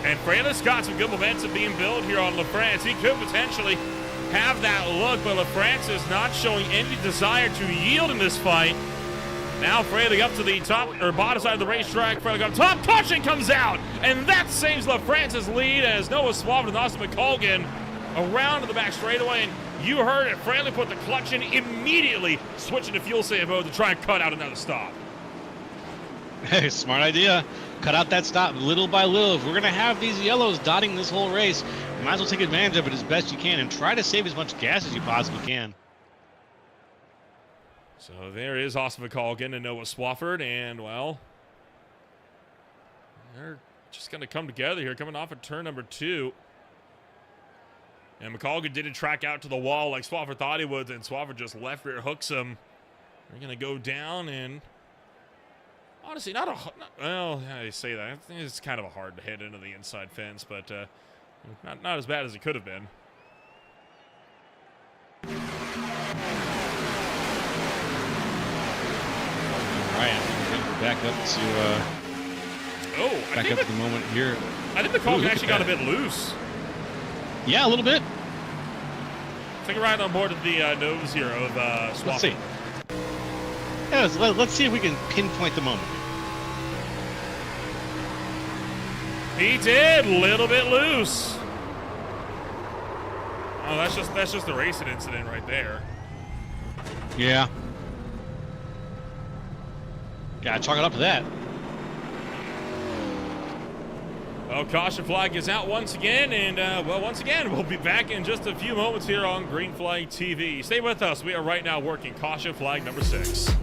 And Fraley's got some good momentum being built here on LaFrance. He could potentially have that look, but LaFrance is not showing any desire to yield in this fight. Now Fraley up to the top or bottom side of the racetrack. Fraley up top. Caution comes out, and that saves LaFrance's lead as Noah Swafford and Austin McColgan around to the back straightaway. And you heard it. Fraley put the clutch in immediately, switching to fuel save mode to try and cut out another stop. Hey, smart idea. Cut out that stop little by little. If we're going to have these yellows dotting this whole race, you might as well take advantage of it as best you can and try to save as much gas as you possibly can. So there is Austin McColgan and Noah Swafford, and, well, they're just going to come together here, coming off of turn number 2. And McColgan didn't track out to the wall like Swafford thought he would, and Swafford just left rear hooks him. They're going to go down, and honestly, well, I say that. I think it's kind of a hard hit into the inside fence, but not as bad as it could have been. Ryan, we're going to back up to back up to the moment here. I think McColgan actually got a bit loose. Yeah, a little bit. Take a ride on board of the nose here of Swafford. Let's see. Yeah, let's see if we can pinpoint the moment. He did, little bit loose. Oh, that's just a racing incident right there. Yeah. Gotta chalk it up to that. Well, caution flag is out once again, and well, once again, we'll be back in just a few moments here on Green Flag TV. Stay with us. We are right now working caution flag number 6.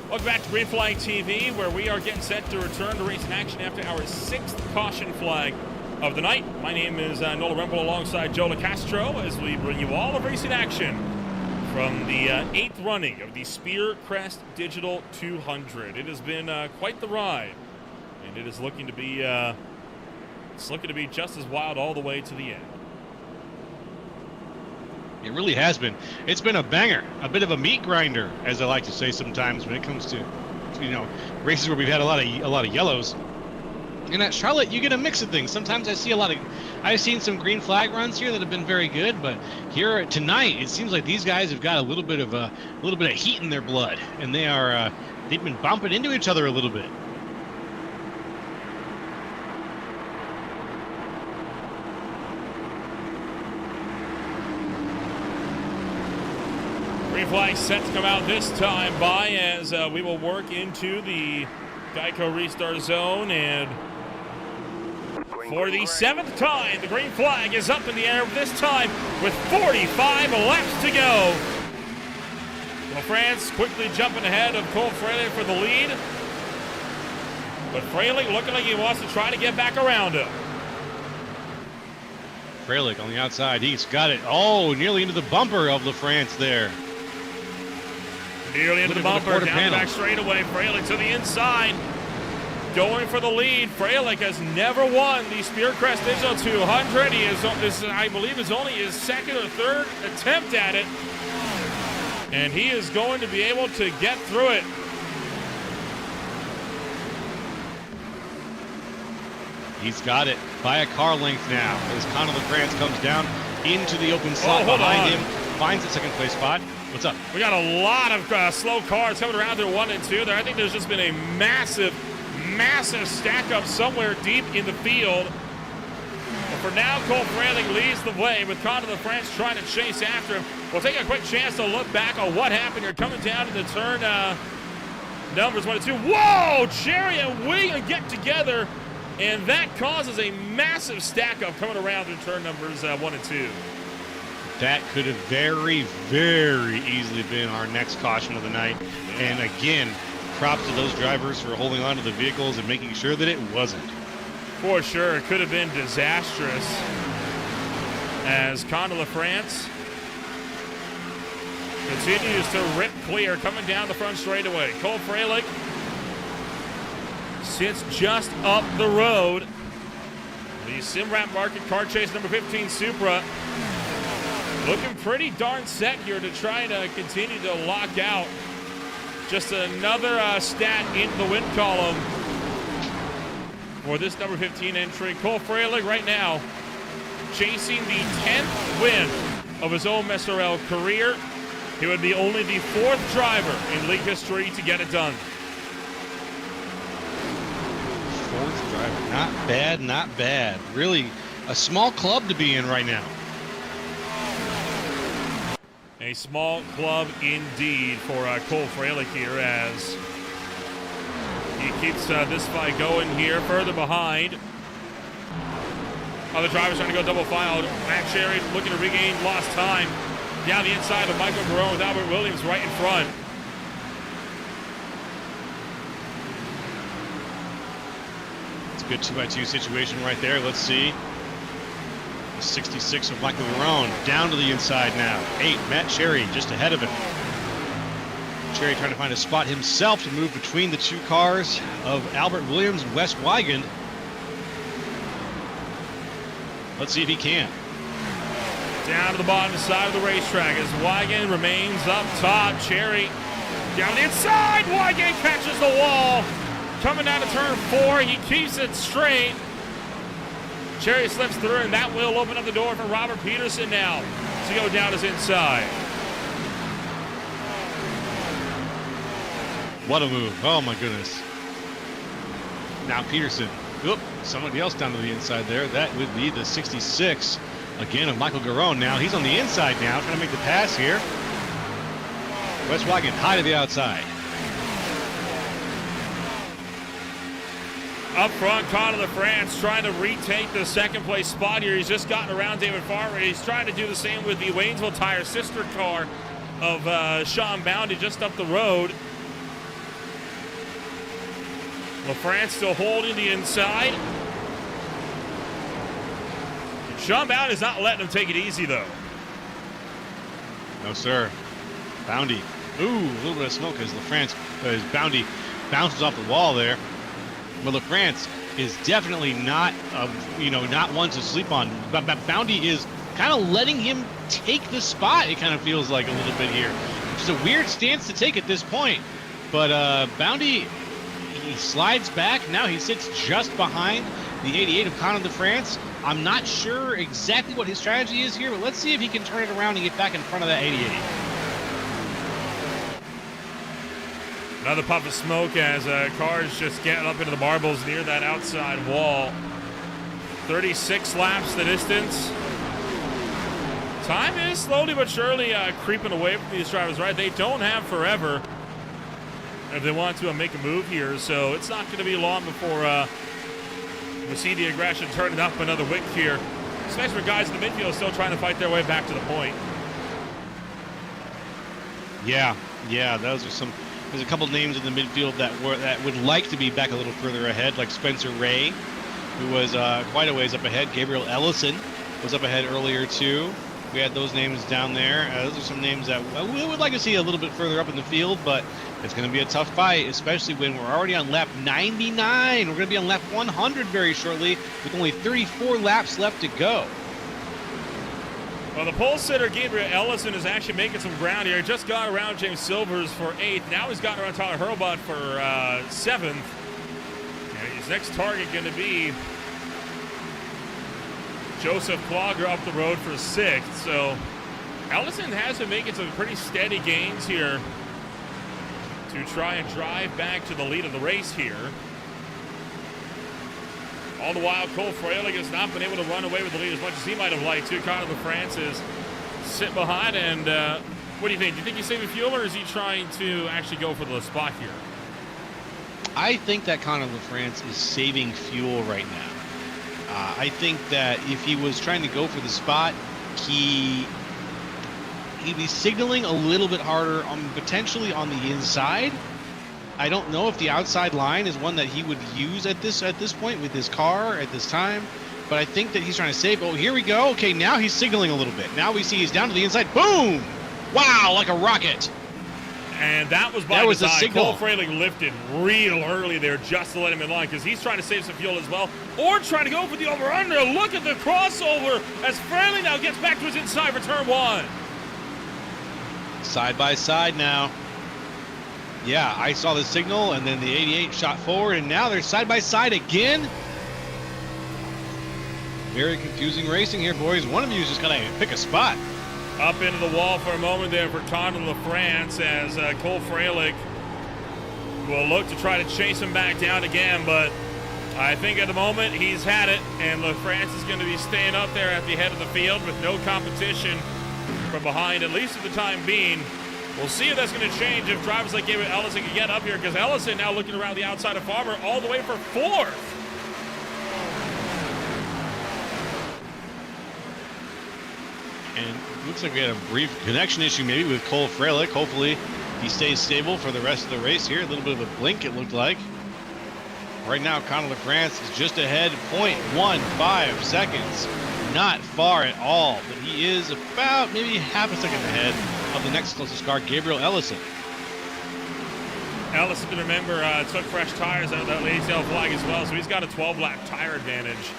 Welcome back to Green Flag TV, where we are getting set to return to racing action after our 6th caution flag of the night. My name is Nola Rempel alongside Joe LaCastro as we bring you all of racing action from the 8th running of the Spear Crest Digital 200. It has been quite the ride, and it is looking to be just as wild all the way to the end. It really has been. It's been a banger, a bit of a meat grinder, as I like to say sometimes when it comes to races where we've had a lot of yellows. And at Charlotte, you get a mix of things. Sometimes I've seen some green flag runs here that have been very good, but here tonight it seems like these guys have got a little bit of heat in their blood, and they've been bumping into each other a little bit. Green flag set to come out this time by as we will work into the Geico restart zone, and for the 7th time, the green flag is up in the air this time with 45 laps to go. LaFrance quickly jumping ahead of Cole Fraley for the lead, but Fraley looking like he wants to try to get back around him. Fraley on the outside, he's got it. Oh, nearly into the bumper of LaFrance there. Nearly into the bumper, down the back straightaway. Fraley to the inside, going for the lead. Fraley has never won the Spear Crest Digital 200. This is, I believe, is only his 2nd or 3rd attempt at it, and he is going to be able to get through it. He's got it by a car length now as Conor LaFrance comes down into the open slot behind him, finds the 2nd place spot. What's up? We got a lot of slow cars coming around there, 1 and 2. There, I think there's just been a massive stack up somewhere deep in the field. But for now, Cole Fraley leads the way with Conor LaFrance trying to chase after him. We'll take a quick chance to look back on what happened here. Coming down to the turn numbers 1 and 2. Whoa! Cherry and Wing get together, and that causes a massive stack up coming around through turn numbers 1 and 2. That could have very, very easily been our next caution of the night. And again, props to those drivers for holding on to the vehicles and making sure that it wasn't. For sure, it could have been disastrous. As Conor LaFrance continues to rip clear, coming down the front straightaway. Cole Fraley sits just up the road. The Simrap Market Car Chase number 15 Supra looking pretty darn set here to try to continue to lock out. Just another stat in the win column for this number 15 entry. Cole Fraley right now chasing the 10th win of his OMSRL career. He would be only the 4th driver in league history to get it done. 4th driver, not bad, not bad. Really a small club to be in right now. A small club indeed for Cole Fraley here as he keeps this fight going here further behind. Other drivers trying to go double file. Matt Cherry looking to regain lost time. Down the inside of Michael Garone with Albert Williams right in front. It's a good 2x2 situation right there. Let's see. 66 of Michael Garone down to the inside now. 8, Matt Cherry just ahead of him. Cherry trying to find a spot himself to move between the 2 cars of Albert Williams and Wes Weigand. Let's see if he can. Down to the bottom side of the racetrack as Weigand remains up top. Cherry down the inside. Weigand catches the wall. Coming down to turn 4, he keeps it straight. Cherry slips through, and that will open up the door for Robert Peterson now to go down his inside. What a move. Oh, my goodness. Now Peterson. Oop, somebody else down to the inside there. That would be the 66, again, of Michael Garone now. He's on the inside now, trying to make the pass here. Wes Weigand high to the outside. Up front, Conor LaFrance trying to retake the 2nd place spot here. He's just gotten around David Farmer. He's trying to do the same with the Waynesville Tire sister car of Sean Bounty just up the road. LaFrance still holding the inside. Sean Bounty is not letting him take it easy, though. No, sir. Bounty. Ooh, a little bit of smoke as Bounty bounces off the wall there. But LaFrance is definitely not, not one to sleep on. But Bounty is kind of letting him take the spot, it kind of feels like a little bit here. It's a weird stance to take at this point. But Bounty, he slides back. Now he sits just behind the 88 of Conor LaFrance. I'm not sure exactly what his strategy is here, but let's see if he can turn it around and get back in front of that 88. Another puff of smoke as cars just getting up into the marbles near that outside wall. 36 laps the distance. Time is slowly but surely creeping away from these drivers, right? They don't have forever if they want to make a move here, so it's not going to be long before we see the aggression turning up another wick here, especially for guys in the midfield still trying to fight their way back to the point. Yeah, those are some. There's a couple names in the midfield that would like to be back a little further ahead, like Spencer Ray, who was quite a ways up ahead. Gabriel Ellison was up ahead earlier too. We had those names down there. Those are some names that we would like to see a little bit further up in the field, but it's going to be a tough fight, especially when we're already on lap 99. We're going to be on lap 100 very shortly with only 34 laps left to go. Well, the pole sitter, Gabriel Ellison, is actually making some ground here. Just got around James Silvers for 8th. Now he's gotten around Tyler Hurlbut for 7th. And his next target going to be Joseph Clogger up the road for 6th. So Ellison has been making some pretty steady gains here to try and drive back to the lead of the race here. All the while, Cole Freilich has not been able to run away with the lead as much as he might have liked to. Conor LaFrance is sitting behind, and what do you think? Do you think he's saving fuel, or is he trying to actually go for the spot here? I think that Conor LaFrance is saving fuel right now. I think that if he was trying to go for the spot, he'd be signaling a little bit harder, potentially on the inside. I don't know if the outside line is one that he would use at this point with his car at this time, but I think that he's trying to save. Oh, here we go. Okay, now he's signaling a little bit. Now we see he's down to the inside. Boom! Wow, like a rocket. And that was by design. A signal. Cole Freilich lifted real early there just to let him in line because he's trying to save some fuel as well, or trying to go for the over-under. Look at the crossover as Freilich now gets back to his inside for turn 1. Side by side now. Yeah, I saw the signal, and then the 88 shot forward, and now they're side by side again. Very confusing racing here, boys. One of you is just going to pick a spot. Up into the wall for a moment there for Conor LaFrance as Cole Freilich will look to try to chase him back down again, but I think at the moment he's had it, and LaFrance is going to be staying up there at the head of the field with no competition from behind, at least at the time being. We'll see if that's going to change if drivers like Gabriel Ellison can get up here, because Ellison now looking around the outside of Farmer all the way for 4th. And it looks like we had a brief connection issue maybe with Cole Freilich. Hopefully he stays stable for the rest of the race here. A little bit of a blink, it looked like. Right now, Conor LaFrance is just ahead, 0.15 seconds. Not far at all, but he is about maybe half a second ahead of the next closest car, Gabriel Ellison. Ellison, remember, took fresh tires out of that Lazdale flag as well, so he's got a 12-lap tire advantage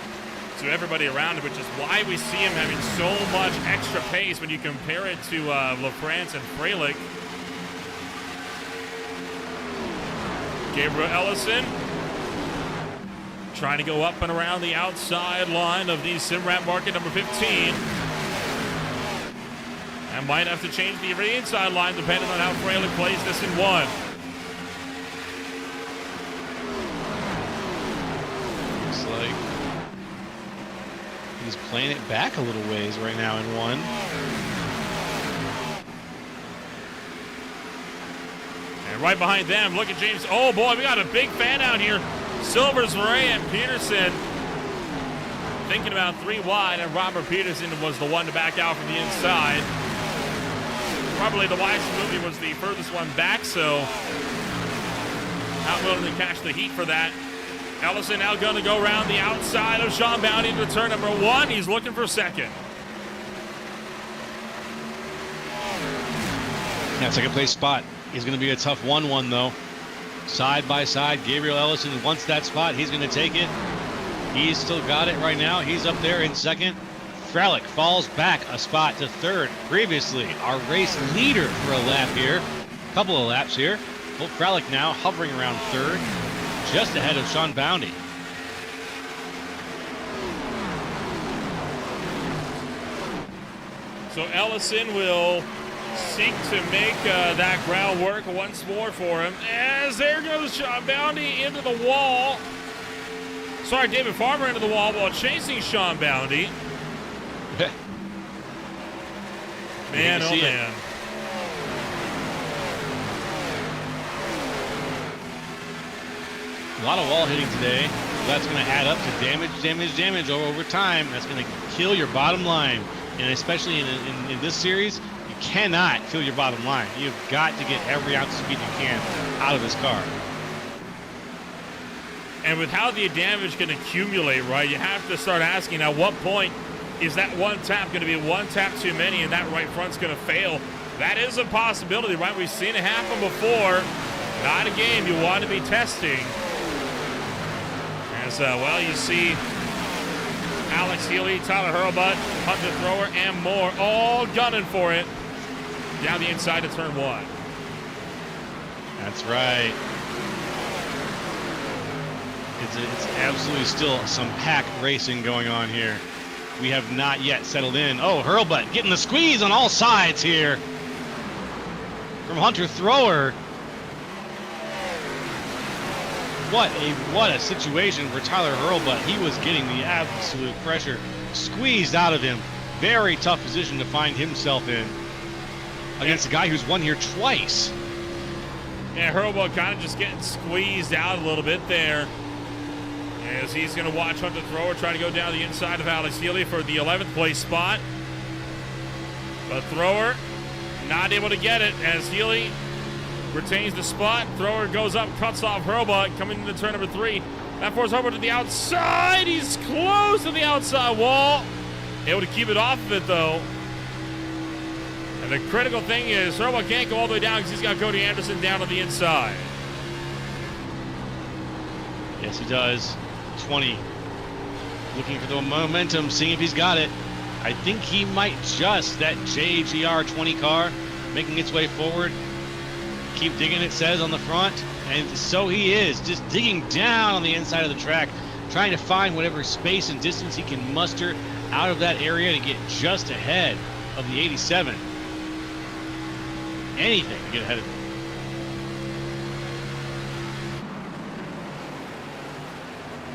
to everybody around him, which is why we see him having so much extra pace when you compare it to LaFrance and Freilich. Gabriel Ellison trying to go up and around the outside line of the Simrap market, number 15. And might have to change the inside line depending on how Freilich plays this in 1. Looks like he's playing it back a little ways right now in 1. And right behind them, look at James. Oh boy, we got a big fan out here. Silvers, Ray, and Peterson thinking about 3 wide, and Robert Peterson was the one to back out from the inside. Probably the wisest movie was the furthest one back, so not willing to catch the heat for that. Ellison now going to go around the outside of Sean Bounty into turn number 1. He's looking for 2nd. That second place spot is going to be a tough 1-1 though. Side by side, Gabriel Ellison wants that spot. He's going to take it. He's still got it right now. He's up there in second. Frelick falls back a spot to third. Previously, our race leader for a lap here. Couple of laps here. Well, Frelick now hovering around third, just ahead of Sean Bounty. So Ellison will seek to make that ground work once more for him. As there goes Sean Bounty into the wall. Sorry, David Farmer into the wall while chasing Sean Bounty. Man, oh man. A lot of wall hitting today. That's going to add up to damage over time. That's going to kill your bottom line. And especially in this series, you cannot kill your bottom line. You've got to get every ounce of speed you can out of this car. And with how the damage can accumulate, right, you have to start asking at what point is that one tap going to be one tap too many and that right front's going to fail? That is a possibility, right? We've seen it happen before. Not a game you want to be testing. As, well, you see Alex Healy, Tyler Hurlbut, Hunter Thrower, and more all gunning for it down the inside of turn 1. That's right. It's absolutely still some pack racing going on here. We have not yet settled in. Oh, Hurlbut getting the squeeze on all sides here from Hunter Thrower. What a situation for Tyler Hurlbut. He was getting the absolute pressure squeezed out of him. Very tough position to find himself in against a guy who's won here twice. Yeah, Hurlbut kind of just getting squeezed out a little bit there. As he's going to watch Hunter Thrower try to go down the inside of Alex Healy for the 11th place spot. But Thrower not able to get it as Healy retains the spot. Thrower goes up, cuts off Hurlbut, coming into turn number 3. That forces Hurlbut to the outside. He's close to the outside wall. Able to keep it off of it, though. And the critical thing is Hurlbut can't go all the way down because he's got Cody Anderson down on the inside. Yes, he does. 20. Looking for the momentum, seeing if he's got it. I think he might just. That JGR 20 car making its way forward. Keep digging, it says on the front. And so he is, just digging down on the inside of the track, trying to find whatever space and distance he can muster out of that area to get just ahead of the 87. Anything to get ahead of him.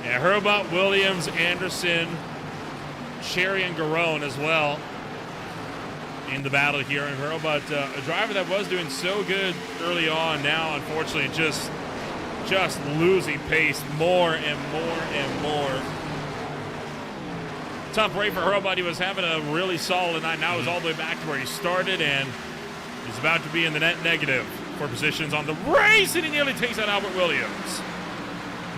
Yeah, Hurlbut, Williams, Anderson, Cherry, and Garone as well in the battle here. And Hurlbut, a driver that was doing so good early on, now unfortunately just losing pace more and more and more. Tough break for Hurlbut. He was having a really solid night. Now he's all the way back to where he started, and he's about to be in the net negative for positions on the race, and he nearly takes out Albert Williams.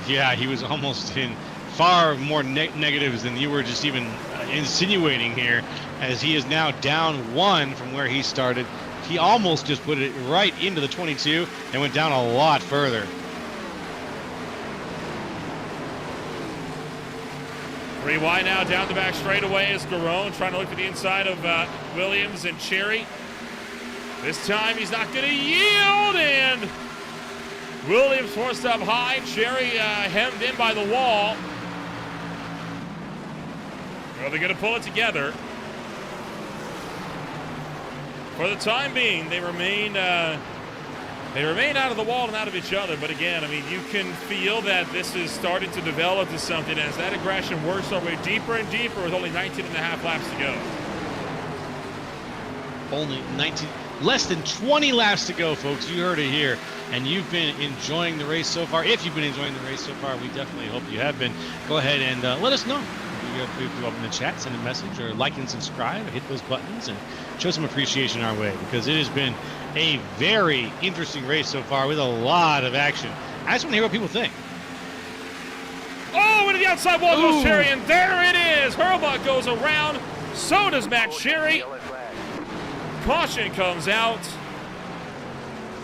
Yeah, he was almost in far more negatives than you were just even insinuating here, as he is now down 1 from where he started. He almost just put it right into the 22 and went down a lot further. Three wide now down the back straightaway is Garone trying to look to the inside of Williams and Cherry. This time he's not going to yield, and Williams forced up high. Cherry hemmed in by the wall. Well, they're going to pull it together. For the time being, they remain out of the wall and out of each other. But again, I mean, you can feel that this is starting to develop to something as that aggression works our way deeper and deeper with only 19 and a half laps to go. Only 19, less than 20 laps to go, folks. You heard it here. And you've been enjoying the race so far. If you've been enjoying the race so far, we definitely hope you have been. Go ahead and let us know. You go up in the chat, send a message, or like and subscribe, hit those buttons, and show some appreciation our way, because it has been a very interesting race so far with a lot of action. I just want to hear what people think. Oh, into the outside wall goes Cherry, and there it is. Hurlbut goes around. So does Matt Cherry. Caution comes out.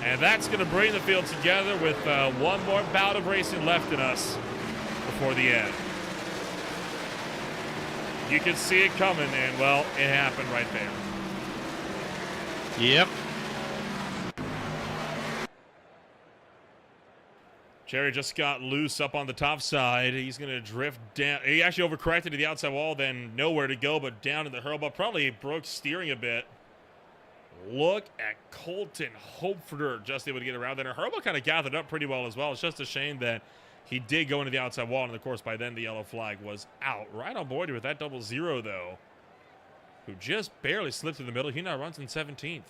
And that's going to bring the field together with one more bout of racing left in us before the end. You can see it coming, and, well, it happened right there. Yep. Jerry just got loose up on the top side. He's going to drift down. He actually overcorrected to the outside wall, then nowhere to go but down in the hurlball. Probably broke steering a bit. Look at Colton Hopeford just able to get around there. Hurlball kind of gathered up pretty well as well. It's just a shame that he did go into the outside wall, and of course by then the yellow flag was out. Right on board with that 00, though, who just barely slipped in the middle. He now runs in 17th.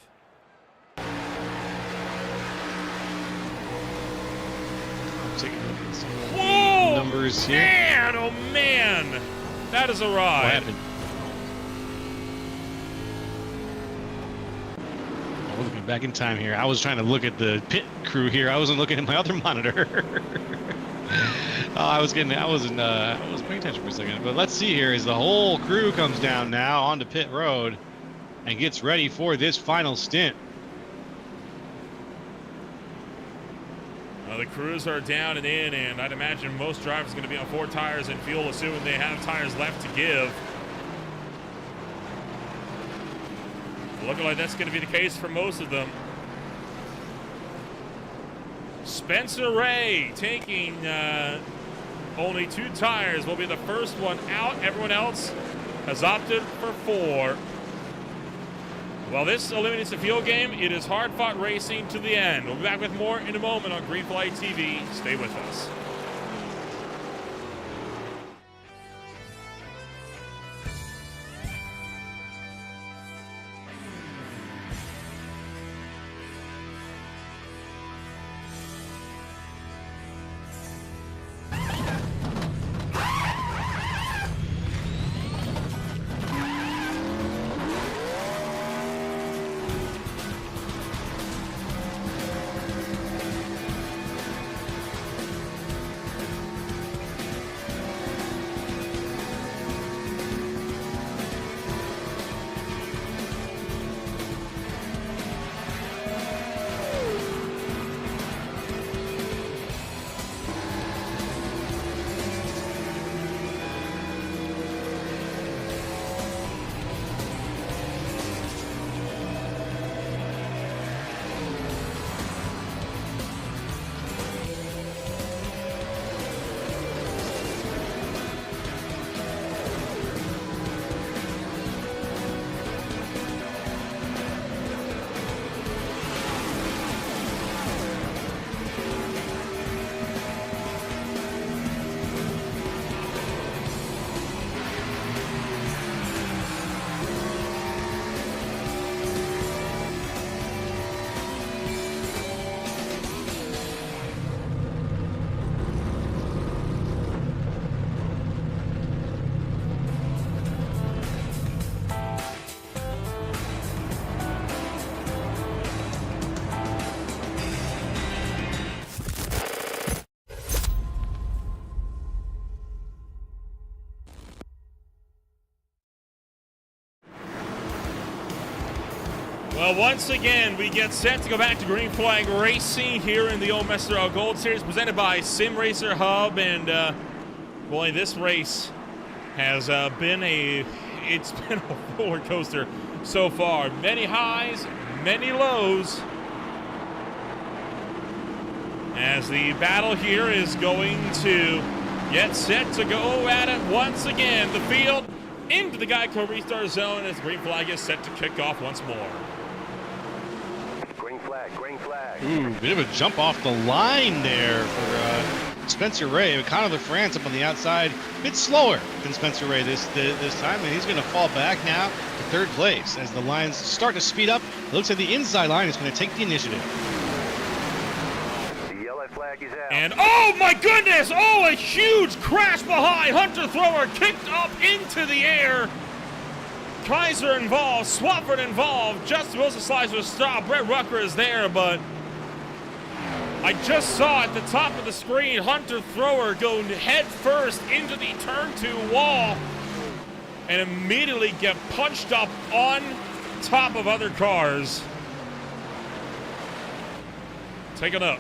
Taking a look at some Whoa! numbers here. Man, oh man! That is a ride. What happened? Oh, looking back in time here. I was trying to look at the pit crew here. I wasn't looking at my other monitor. I wasn't paying attention for a second. But let's see here as the whole crew comes down now onto pit road and gets ready for this final stint. The crews are down and in, and I'd imagine most drivers are going to be on 4 tires and fuel, assuming they have tires left to give. Looking like that's going to be the case for most of them. Spencer Ray taking only 2 tires will be the first one out. Everyone else has opted for 4. While this eliminates the field game, it is hard-fought racing to the end. We'll be back with more in a moment on Green Flag TV. Stay with us. Well, once again, we get set to go back to Green Flag Racing here in the OMSRL Gold Series, presented by Sim Racer Hub. And boy, this race has been a roller coaster so far. Many highs, many lows. As the battle here is going to get set to go at it once again. The field into the Geico restart zone as Green Flag is set to kick off once more. Green flag. Bit of a jump off the line there for Spencer Ray. Connor LaFrance up on the outside, a bit slower than Spencer Ray this time, and he's going to fall back now to 3rd place as the lines start to speed up. It looks like the inside line is going to take the initiative. The yellow flag is out. And oh my goodness! Oh, a huge crash behind. Hunter Thrower kicked up into the air. Kaiser involved, Swafford involved, Justin Wilson slides with a stop. Brett Rucker is there, but I just saw at the top of the screen Hunter Thrower go head first into the turn 2 wall and immediately get punched up on top of other cars. Take a look.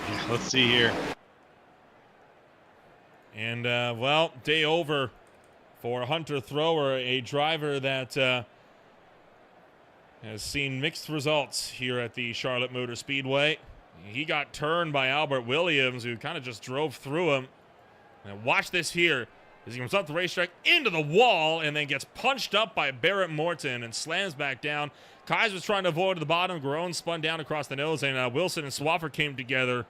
Yeah, let's see here. And, well, day over for Hunter Thrower, a driver that has seen mixed results here at the Charlotte Motor Speedway. He got turned by Albert Williams, who kind of just drove through him. And watch this here as he comes up the racetrack into the wall and then gets punched up by Barrett Morton and slams back down. Kais was trying to avoid the bottom. Garone spun down across the nose, and Wilson and Swaffer came together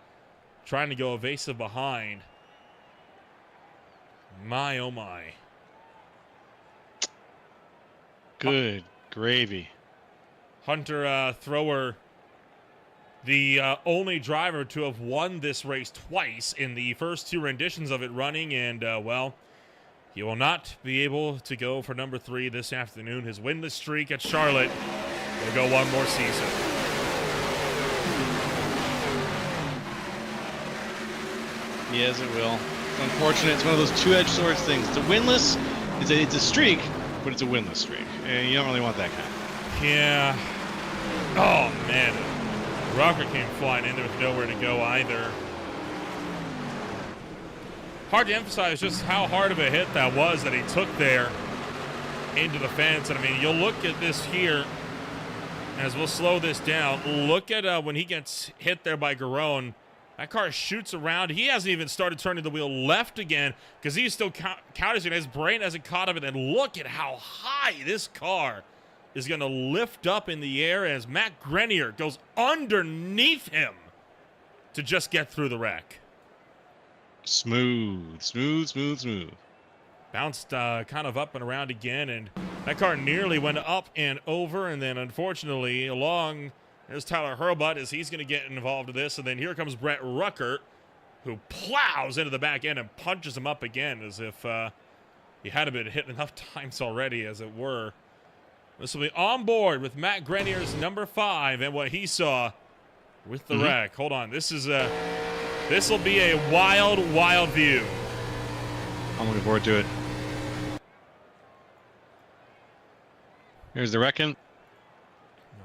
trying to go evasive behind. My, oh my. Good gravy. Hunter Thrower, the only driver to have won this race twice in the first 2 renditions of it running, and, well, he will not be able to go for number 3 this afternoon. His winless streak at Charlotte will go one more season. Yes, it will. It's unfortunate. It's one of those two-edged swords things. It's a winless. It's a streak, but it's a winless streak, and you don't really want that kind. Yeah. Oh, man. Rocker came flying in there with nowhere to go either. Hard to emphasize just how hard of a hit that was that he took there into the fence. And, I mean, you'll look at this here as we'll slow this down. Look at when he gets hit there by Garone. That car shoots around. He hasn't even started turning the wheel left again because he's still counting. His brain hasn't caught up. And then look at how high this car is going to lift up in the air as Matt Grenier goes underneath him to just get through the wreck. Smooth. Bounced kind of up and around again, and that car nearly went up and over, and then unfortunately along, there's Tyler Hurlbutt as he's going to get involved in this, and then here comes Brett Ruckert, who plows into the back end and punches him up again as if he hadn't been hit enough times already, as it were. This will be on board with Matt Grenier's number 5 and what he saw with the wreck. Hold on. This will be a wild, wild view. I'm looking forward to it. Here's the wrecking.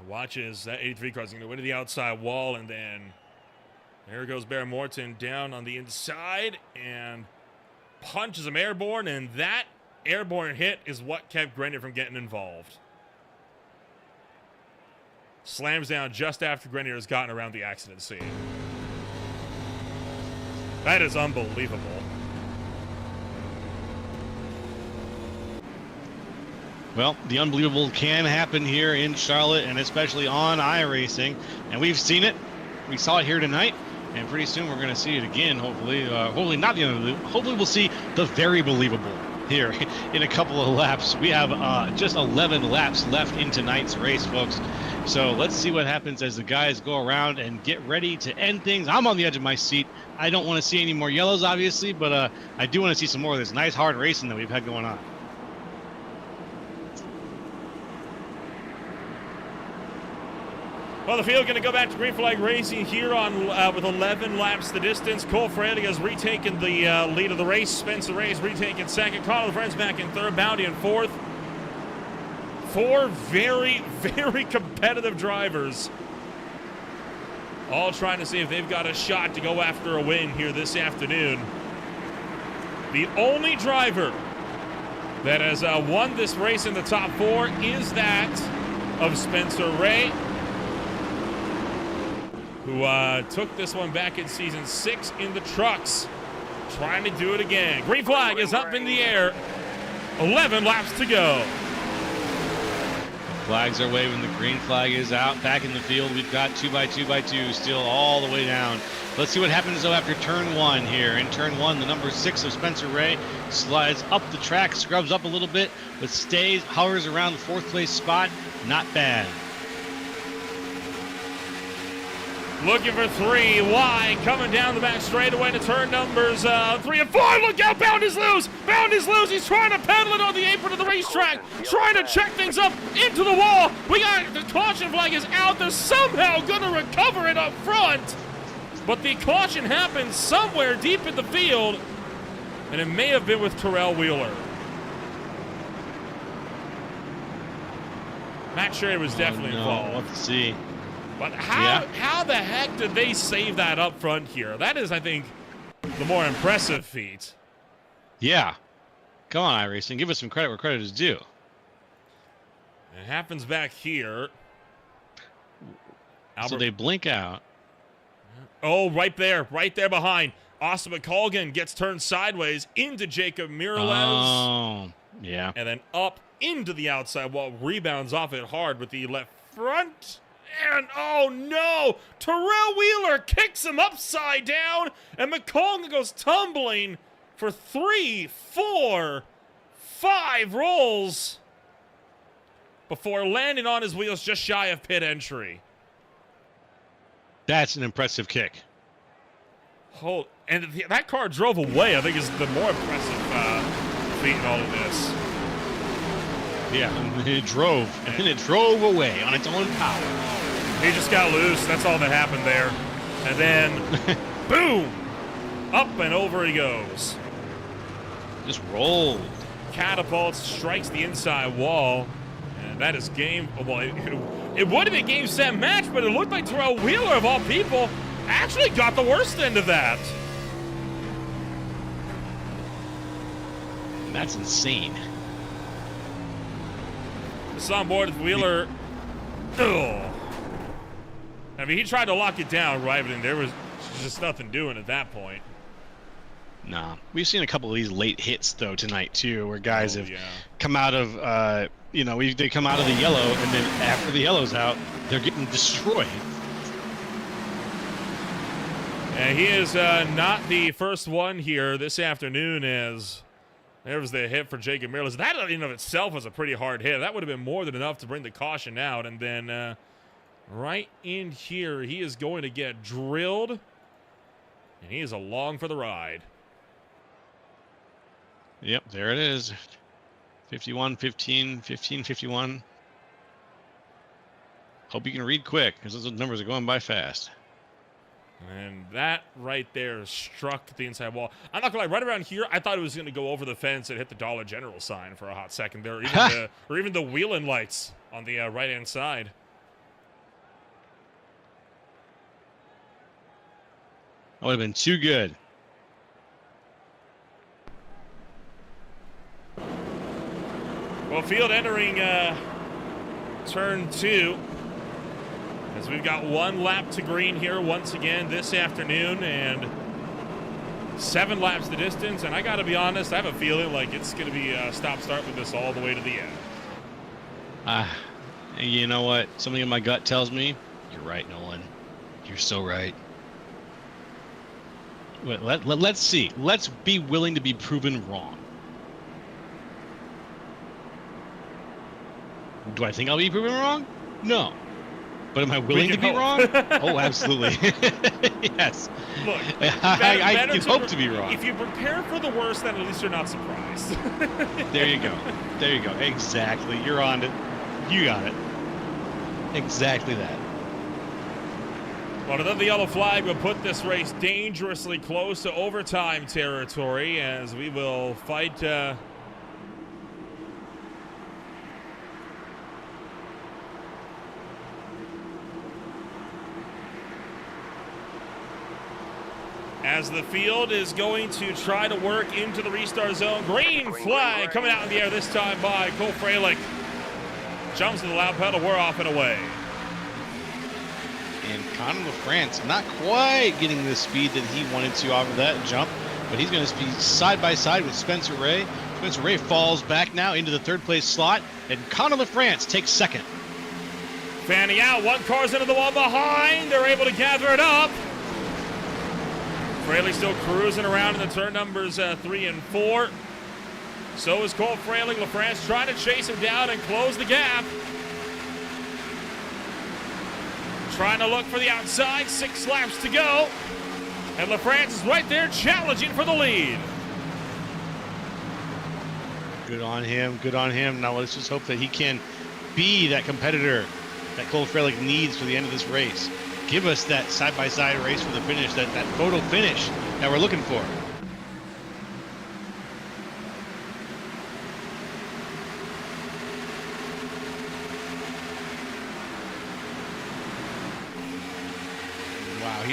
Watch as that 83 car is going to go into the outside wall, and then there goes Barrett Morton down on the inside and punches him airborne, and that airborne hit is what kept Grenier from getting involved. Slams down just after Grenier has gotten around the accident scene. That is unbelievable. Well, the unbelievable can happen here in Charlotte, and especially on iRacing, and we've seen it. We saw it here tonight, and pretty soon we're going to see it again, hopefully. Hopefully not the unbelievable. Hopefully we'll see the very believable here in a couple of laps. We have just 11 laps left in tonight's race, folks. So let's see what happens as the guys go around and get ready to end things. I'm on the edge of my seat. I don't want to see any more yellows, obviously, but I do want to see some more of this nice, hard racing that we've had going on. Well, the field going to go back to green flag racing here on with 11 laps the distance. Cole Fraley has retaken the lead of the race. Spencer Ray's retaken second. Connor LaFrance back in third. Bounty in fourth. 4 very, very competitive drivers, all trying to see if they've got a shot to go after a win here this afternoon. The only driver that has won this race in the top 4 is that of Spencer Ray, who took this one back in season 6 in the trucks, trying to do it again. Green flag is up in the air. 11 laps to go. Flags are waving. The green flag is out. Back in the field, we've got 2x2x2 still all the way down. Let's see what happens, though, after turn 1 here. In turn 1, the number 6 of Spencer Ray slides up the track, scrubs up a little bit, but stays, hovers around the 4th place spot. Not bad. Looking for 3 wide, coming down the back straightaway to turn numbers 3 and 4. Look out, Bound is loose. Bound is loose. He's trying to pedal it on the apron of the racetrack, trying to check things up into the wall. We got the caution flag is out. They're somehow going to recover it up front, but the caution happens somewhere deep in the field, and it may have been with Terrell Wheeler. Matt Sherry was definitely involved. Let's see. But how the heck did they save that up front here? That is, I think, the more impressive feat. Yeah. Come on, iRacing. Give us some credit where credit is due. It happens back here. So they blink out. Oh, right there behind. Austin McColgan gets turned sideways into Jacob Miralez. Oh, yeah. And then up into the outside wall. Rebounds off it hard with the left front. And, oh, no. Terrell Wheeler kicks him upside down. And McColgan goes tumbling for 3, 4, 5 rolls before landing on his wheels just shy of pit entry. That's an impressive kick. Oh, and that car drove away, I think, is the more impressive feat in all of this. Yeah, and it drove away on its own power. He just got loose. That's all that happened there. And then, boom! Up and over he goes. Just rolled. Catapults, strikes the inside wall. And that is game. Well, it would have been game, set, match, but it looked like Terrell Wheeler, of all people, actually got the worst end of that. That's insane. It's on board with Wheeler. Ugh. I mean, he tried to lock it down, right? But there was just nothing doing at that point. Nah. We've seen a couple of these late hits, though, tonight, too, where guys have come out of, they come out of the yellow, and then after the yellow's out, they're getting destroyed. And he is not the first one here this afternoon, as there was the hit for Jacob Miralez. That in and of itself was a pretty hard hit. That would have been more than enough to bring the caution out. And then right in here, he is going to get drilled. And he is along for the ride. Yep, there it is. 51, 15, 15, 51. Hope you can read quick, because those numbers are going by fast. And that right there struck the inside wall. I'm not gonna lie, right around here, I thought it was gonna go over the fence and hit the Dollar General sign for a hot second there, or even the wheeling lights on the right-hand side. That would have been too good. Well, field entering turn 2. As we've got 1 lap to green here once again this afternoon, and 7 laps the distance. And I got to be honest, I have a feeling like it's going to be a stop-start with this all the way to the end. You know what? Something in my gut tells me you're right, Nolan. You're so right. Let's see. Let's be willing to be proven wrong. Do I think I'll be proven wrong? No. But am I willing to be wrong? Oh, absolutely. Yes. Look, I can hope to be wrong. If you prepare for the worst, then at least you're not surprised. There you go. There you go. Exactly. You're on it. You got it. Exactly that. Well, another yellow flag will put this race dangerously close to overtime territory, as we will fight as the field is going to try to work into the restart zone. Green flag coming out in the air this time by Cole Freilich. Jumps to the loud pedal, we're off and away. And Conor LaFrance not quite getting the speed that he wanted to off of that jump, but he's going to be side by side with Spencer Ray. Spencer Ray falls back now into the 3rd place slot, and Conor LaFrance takes 2nd. Fanning out, 1 car's into the one behind. They're able to gather it up. Fraley still cruising around in the turn numbers 3 and 4. So is Cole Fraley. LaFrance trying to chase him down and close the gap. Trying to look for the outside. 6 laps to go. And LaFrance is right there challenging for the lead. Good on him. Good on him. Now let's just hope that he can be that competitor that Cole Freilich needs for the end of this race. Give us that side-by-side race for the finish, that photo finish that we're looking for.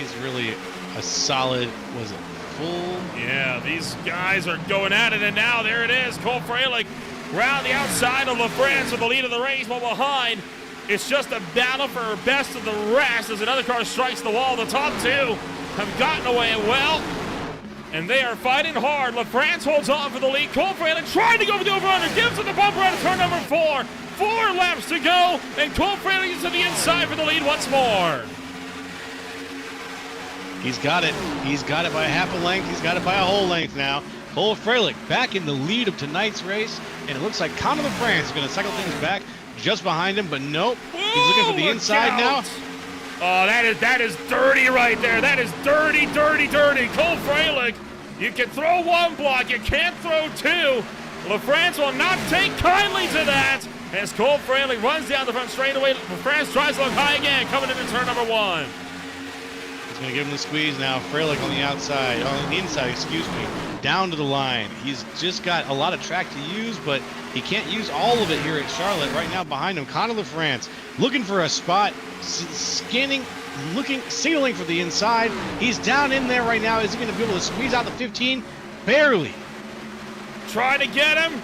he's really a solid, was it full? Yeah, these guys are going at it, and now there it is. Cole Freilich round the outside of LaFrance with the lead of the race, while behind it's just a battle for best of the rest as another car strikes the wall. The top two have gotten away well, and they are fighting hard. LaFrance holds on for the lead. Cole Freilich trying to go for the over-under, gives it the bumper out of turn number 4. 4 laps to go, and Cole Freilich is to the inside for the lead once more. He's got it. He's got it by half a length. He's got it by a whole length now. Cole Freilich back in the lead of tonight's race, and it looks like Conor LaFrance is going to cycle things back just behind him, but nope. He's looking for the inside now. Oh, that is dirty right there. That is dirty, dirty, dirty. Cole Freilich, you can throw one block, you can't throw two. LaFrance will not take kindly to that as Cole Freilich runs down the front straightaway. LaFrance tries to look high again, coming into turn number 1. He's going to give him the squeeze now. Freilich on the outside, on the inside, excuse me, down to the line. He's just got a lot of track to use, but he can't use all of it here at Charlotte. Right now behind him, Conor LaFrance looking for a spot, scanning, looking, signaling for the inside. He's down in there right now. Is he going to be able to squeeze out the 15? Barely. Trying to get him.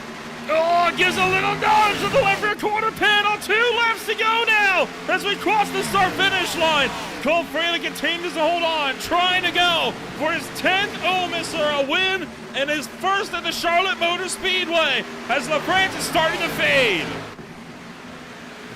Oh, gives a little nudge to the left rear quarter panel. 2 laps to go now as we cross the start-finish line. Cole Freilich continues to hold on, trying to go for his 10th OMSRL win and his first at the Charlotte Motor Speedway as LaFrance is starting to fade.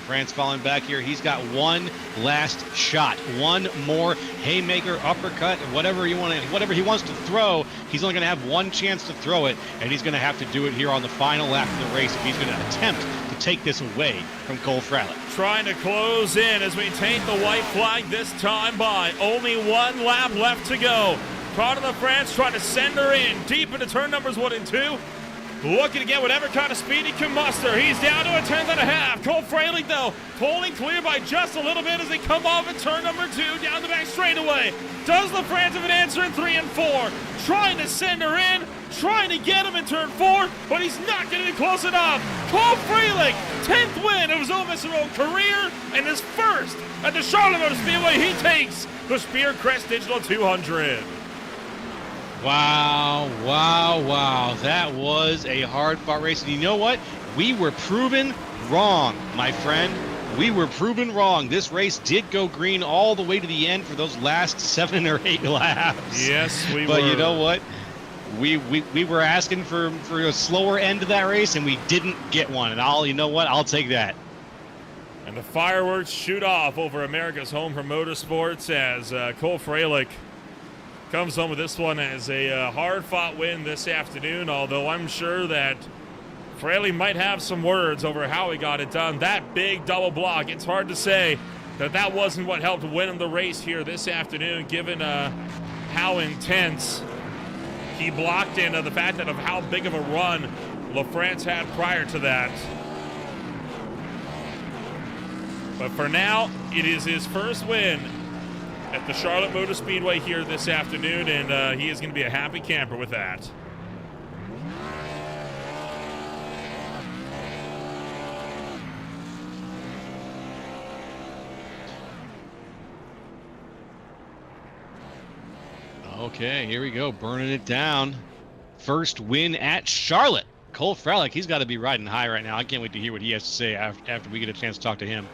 LaFrance falling back here. He's got one last shot, one more haymaker, uppercut, whatever he wants to throw. He's only going to have one chance to throw it, and he's going to have to do it here on the final lap of the race if he's going to attempt to take this away from Cole Freilich. Trying to close in as we take the white flag this time by. Only 1 lap left to go. Conor LaFrance trying to send her in deep into turn numbers 1 and 2. Looking to get whatever kind of speed he can muster. He's down to a 10th and a half. Cole Freilich, though, pulling clear by just a little bit as they come off at turn number 2 down the back straightaway. Does LaFrance have an answer in 3 and 4? Trying to send her in, trying to get him in turn 4, but he's not getting it close enough. Cole Freilich, 10th win of his OMSRL career, and his first at the Charlotte Motor Speedway. He takes the Spear Crest Digital 200. Wow, wow, wow. That was a hard-fought race. And you know what? We were proven wrong, my friend. We were proven wrong. This race did go green all the way to the end for those last 7 or 8 laps. Yes, we were. But you know what? We were asking for a slower end to that race, and we didn't get one. And you know what? I'll take that. And the fireworks shoot off over America's home for motorsports as Cole Freilich comes home with this one as a hard-fought win this afternoon, although I'm sure that Freilich might have some words over how he got it done. That big double block, it's hard to say that wasn't what helped win him the race here this afternoon, given how intense he blocked in, the fact that of how big of a run LaFrance had prior to that. But for now, it is his first win at the Charlotte Motor Speedway here this afternoon, and he is going to be a happy camper with that. Okay, here we go, burning it down. First win at Charlotte. Cole Freilich, he's got to be riding high right now. I can't wait to hear what he has to say after we get a chance to talk to him.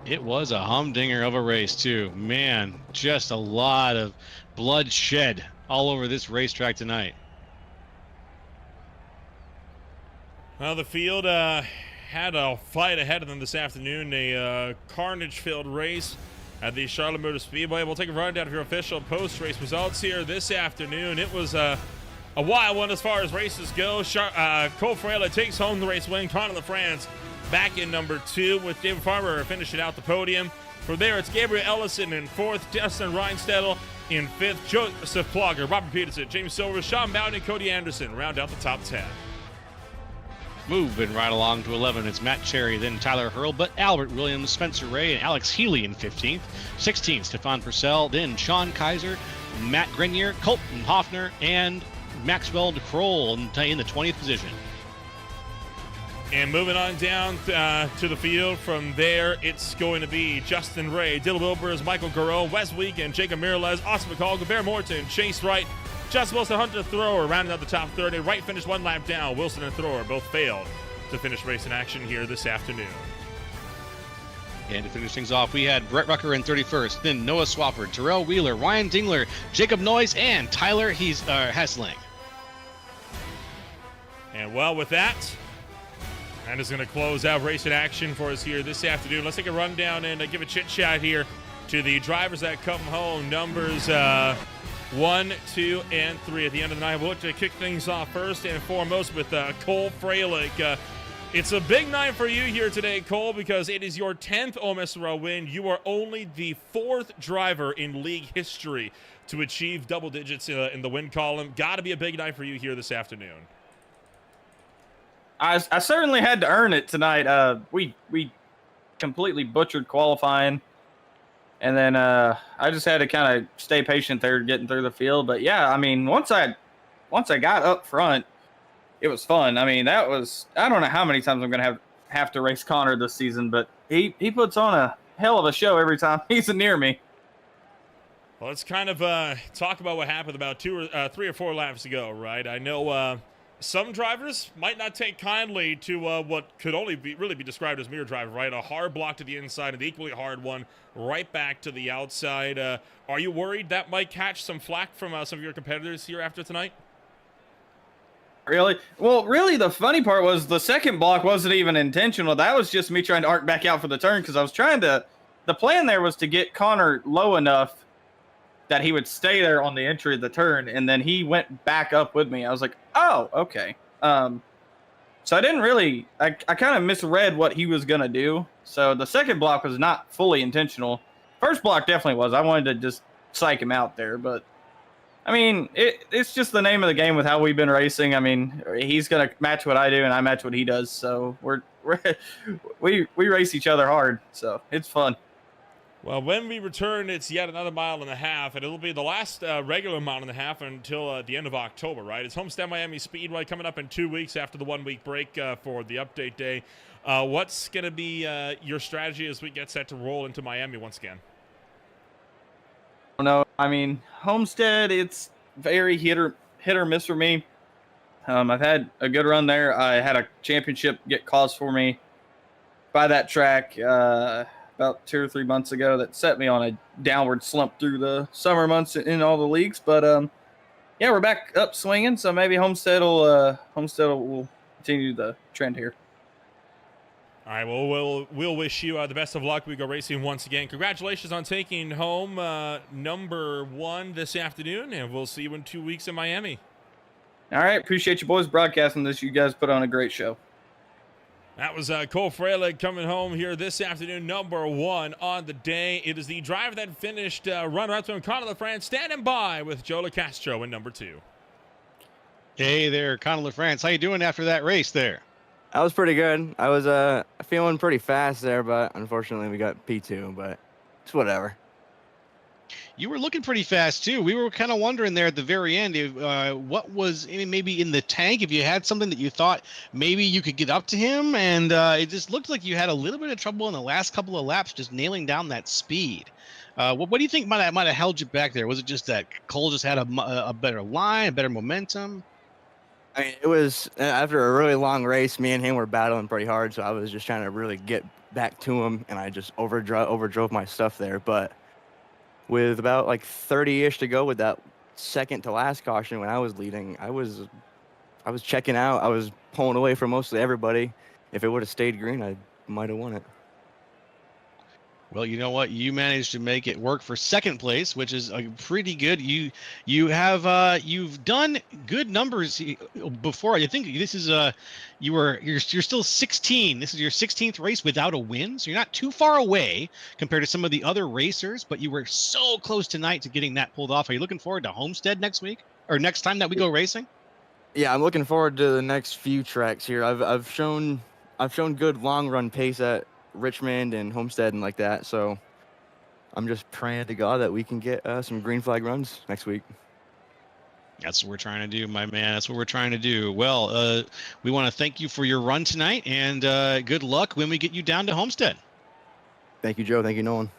It was a humdinger of a race, too. Man, just a lot of blood shed all over this racetrack tonight. Well, the field had a fight ahead of them this afternoon, a carnage-filled race at the Charlotte Motor Speedway. We'll take a rundown of your official post-race results here this afternoon. It was a wild one as far as races go. Cole Freilich takes home the race win. Conor LaFrance back in number 2 with David Farmer finishing out the podium. From there, it's Gabriel Ellison in 4th, Justin Reinstedel in 5th, Joseph Plogger, Robert Peterson, James Silver, Sean Bowden, and Cody Anderson round out the top 10. Moving right along to 11, it's Matt Cherry, then Tyler Hurl, but Albert Williams, Spencer Ray, and Alex Healy in 15th. 16th, Stefan Purcell, then Sean Kaiser, Matt Grenier, Colton Hoffner, and Maxwell DeCroll in the 20th position. And moving on down to the field from there, it's going to be Justin Ray, Dylan Wilbers, Michael Garreau, Wes Weekend, Jacob Miralez, Austin McCall, Gabert Morton, Chase Wright, Justin Wilson, Hunter Thrower, rounding out the top 30. Wright finished one lap down. Wilson and Thrower both failed to finish race in action here this afternoon. And to finish things off, we had Brett Rucker in 31st, then Noah Swafford, Terrell Wheeler, Ryan Dingler, Jacob Noyes, and Tyler Hessling. And well, with that is going to close out racing action for us here this afternoon. Let's take a rundown and give a chit-chat here to the drivers that come home. Numbers 1, 2, and 3 at the end of the night. We'll look to kick things off first and foremost with Cole Freilich. It's a big night for you here today, Cole, because it is your 10th OMSRL win. You are only the 4th driver in league history to achieve double digits in the win column. Got to be a big night for you here this afternoon. I certainly had to earn it tonight. We completely butchered qualifying, and then I just had to kind of stay patient there getting through the field. But yeah, I mean, once I got up front, it was fun. I mean, that was, I don't know how many times I'm gonna have to race Connor this season, but he puts on a hell of a show every time he's near me. Well, let's kind of talk about what happened about 3 or 4 laps ago, right? I know some drivers might not take kindly to what could only really be described as mirror drive, right? A hard block to the inside, an equally hard one right back to the outside. Are you worried that might catch some flack from some of your competitors here after tonight? Really? Well, really, the funny part was the second block wasn't even intentional. That was just me trying to arc back out for the turn because I was trying to. The plan there was to get Connor low enough that he would stay there on the entry of the turn, and then he went back up with me. I was like, oh, okay. So I didn't really. I kind of misread what he was gonna do. So the second block was not fully intentional. First block definitely was. I wanted to just psych him out there, but. I mean, it's just the name of the game with how we've been racing. I mean, he's gonna match what I do, and I match what he does. So we race each other hard. So it's fun. Well, when we return, it's yet another 1.5 miles, and it'll be the last regular 1.5 miles until the end of October, right? It's Homestead Miami Speedway coming up in 2 weeks after the 1-week break for the update day. What's gonna be your strategy as we get set to roll into Miami once again? No, I mean, Homestead, it's very hit or miss for me. I've had a good run there. I had a championship get caused for me by that track about 2 or 3 months ago that set me on a downward slump through the summer months in all the leagues. But yeah, we're back up swinging, so maybe Homestead will continue the trend here. All right, well, we'll wish you the best of luck. We go racing once again. Congratulations on taking home number 1 this afternoon, and we'll see you in 2 weeks in Miami. All right, appreciate you boys broadcasting this. You guys put on a great show. That was Cole Freilich coming home here this afternoon, number 1 on the day. It is the driver that finished runner-up to him, Connor LaFrance, standing by with Joe LaCastro in number 2. Hey there, Connor LaFrance. How you doing after that race there? That was pretty good. I was feeling pretty fast there, but unfortunately we got P2, but it's whatever. You were looking pretty fast, too. We were kind of wondering there at the very end what was maybe in the tank, if you had something that you thought maybe you could get up to him, and it just looked like you had a little bit of trouble in the last couple of laps just nailing down that speed. What do you think might have held you back there? Was it just that Cole just had a better line, a better momentum? I mean, it was after a really long race, me and him were battling pretty hard, so I was just trying to really get back to him, and I just overdrove my stuff there. But with about like 30-ish to go with that second to last caution when I was leading, I was checking out. I was pulling away from mostly everybody. If it would have stayed green, I might have won it. Well, you know what? You managed to make it work for second place, which is pretty good. You've done good numbers before. I think this is you're still 16. This is your 16th race without a win, so you're not too far away compared to some of the other racers. But you were so close tonight to getting that pulled off. Are you looking forward to Homestead next week or next time that we go racing? Yeah, I'm looking forward to the next few tracks here. I've shown good long run pace at Richmond and Homestead and like that, so I'm just praying to God that we can get some green flag runs next week. That's what we're trying to do, my man. That's what we're trying to do. Well, we want to thank you for your run tonight, and good luck when we get you down to Homestead. Thank you, Joe. Thank you, Nolan.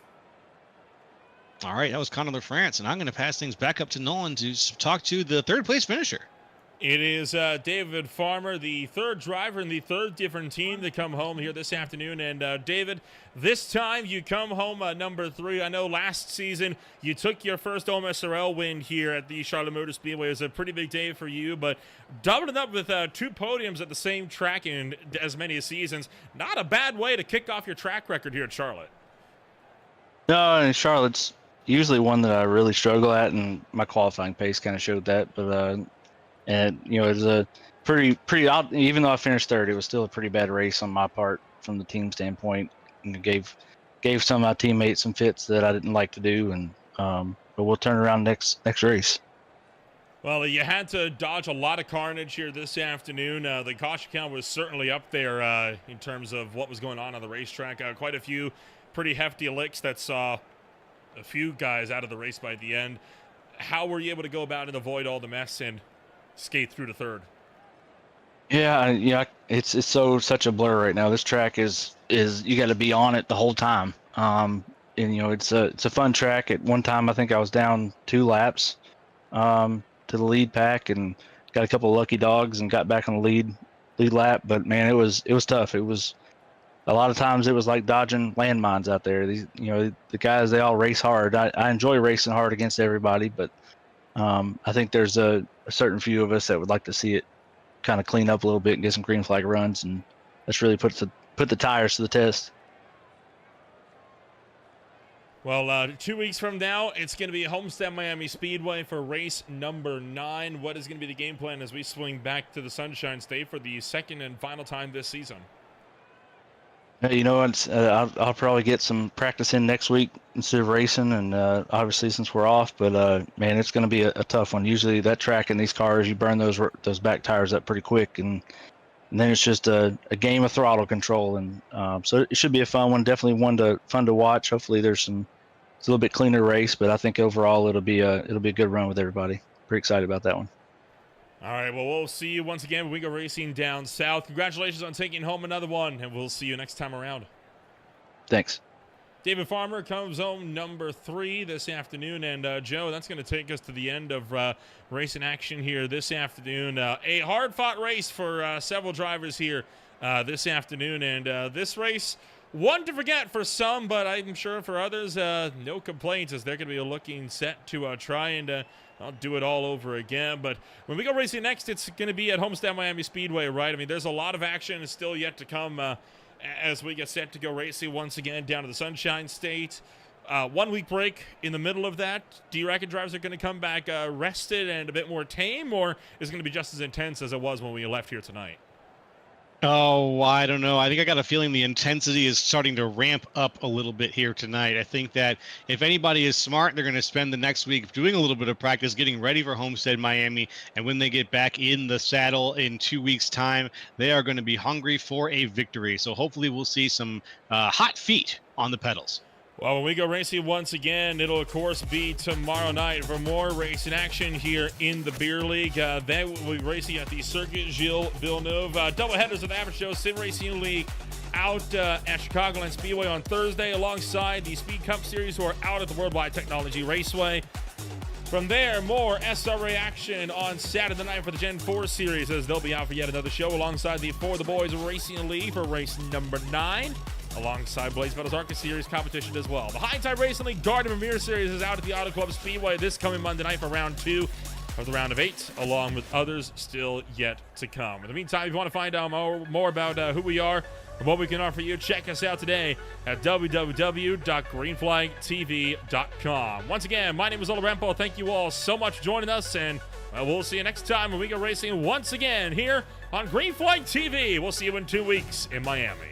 All right, that was Connor LaFrance, and I'm going to pass things back up to Nolan to talk to the third place finisher. It is David Farmer, the third driver and the third different team to come home here this afternoon. And David, this time you come home number 3. I know last season you took your first OMSRL win here at the Charlotte Motor Speedway. It was a pretty big day for you, but doubling up with 2 podiums at the same track in as many seasons, not a bad way to kick off your track record here at Charlotte. No, and Charlotte's usually one that I really struggle at, and my qualifying pace kind of showed that. But and it was a pretty even though I finished third, it was still a pretty bad race on my part from the team standpoint, and gave some of my teammates some fits that I didn't like to do, and but we'll turn around next race. Well, you had to dodge a lot of carnage here this afternoon. The caution count was certainly up there in terms of what was going on the racetrack. Quite a few pretty hefty licks that saw a few guys out of the race by the end. How were you able to go about and avoid all the mess and skate through to third? Yeah, it's such a blur right now. This track is you got to be on it the whole time. And it's a fun track. At one time, I think I was down 2 laps to the lead pack, and got a couple of lucky dogs and got back on the lead lap. But man, it was tough. It was a lot of times it was like dodging landmines out there. These the guys, they all race hard. I enjoy racing hard against everybody, but I think there's a certain few of us that would like to see it kind of clean up a little bit and get some green flag runs, and let's really put the tires to the test. Well, 2 weeks from now, it's going to be Homestead Miami Speedway for race number 9. What is going to be the game plan as we swing back to the Sunshine State for the second and final time this season? I'll probably get some practice in next week instead of racing, and obviously since we're off. But man, it's going to be a tough one. Usually that track and these cars, you burn those back tires up pretty quick, and then it's just a game of throttle control. And so it should be a fun one. Definitely fun to watch. Hopefully it's a little bit cleaner race, but I think overall it'll be a good run with everybody. Pretty excited about that one. All right, well, we'll see you once again when we go racing down south. Congratulations on taking home another one, and we'll see you next time around. Thanks. David Farmer comes home number 3 this afternoon, and Joe, that's going to take us to the end of racing action here this afternoon. A hard-fought race for several drivers here this afternoon, and this race, one to forget for some, but I'm sure for others, no complaints, as they're going to be looking set to try and I'll do it all over again. But when we go racing next, it's going to be at Homestead Miami Speedway, right? I mean, there's a lot of action still yet to come as we get set to go racing once again down to the Sunshine State. 1 week break in the middle of that. Do you reckon drivers are going to come back rested and a bit more tame, or is it going to be just as intense as it was when we left here tonight? Oh, I don't know. I think I got a feeling the intensity is starting to ramp up a little bit here tonight. I think that if anybody is smart, they're going to spend the next week doing a little bit of practice, getting ready for Homestead Miami. And when they get back in the saddle in 2 weeks' time, they are going to be hungry for a victory. So hopefully we'll see some hot feet on the pedals. Well, when we go racing once again, it'll, of course, be tomorrow night for more racing action here in the Beer League. Then we'll be racing at the Circuit Gilles Villeneuve. Doubleheaders of the Average Joe Sim Racing League out at Chicagoland Speedway on Thursday, alongside the Speed Cup Series, who are out at the Worldwide Technology Raceway. From there, more SRA action on Saturday night for the Gen 4 Series, as they'll be out for yet another show, alongside the For the Boys Racing League for race number 9. Alongside Blaze Battles ARCA Series competition as well. The High Tide Racing League Garden Premier Series is out at the Auto Club Speedway this coming Monday night for round 2 of the round of 8, along with others still yet to come. In the meantime, if you want to find out more about who we are and what we can offer you, check us out today at www.greenflagtv.com. Once again, my name is Ola Rempo. Thank you all so much for joining us, and we'll see you next time when we go racing once again here on Green Flag TV. We'll see you in 2 weeks in Miami.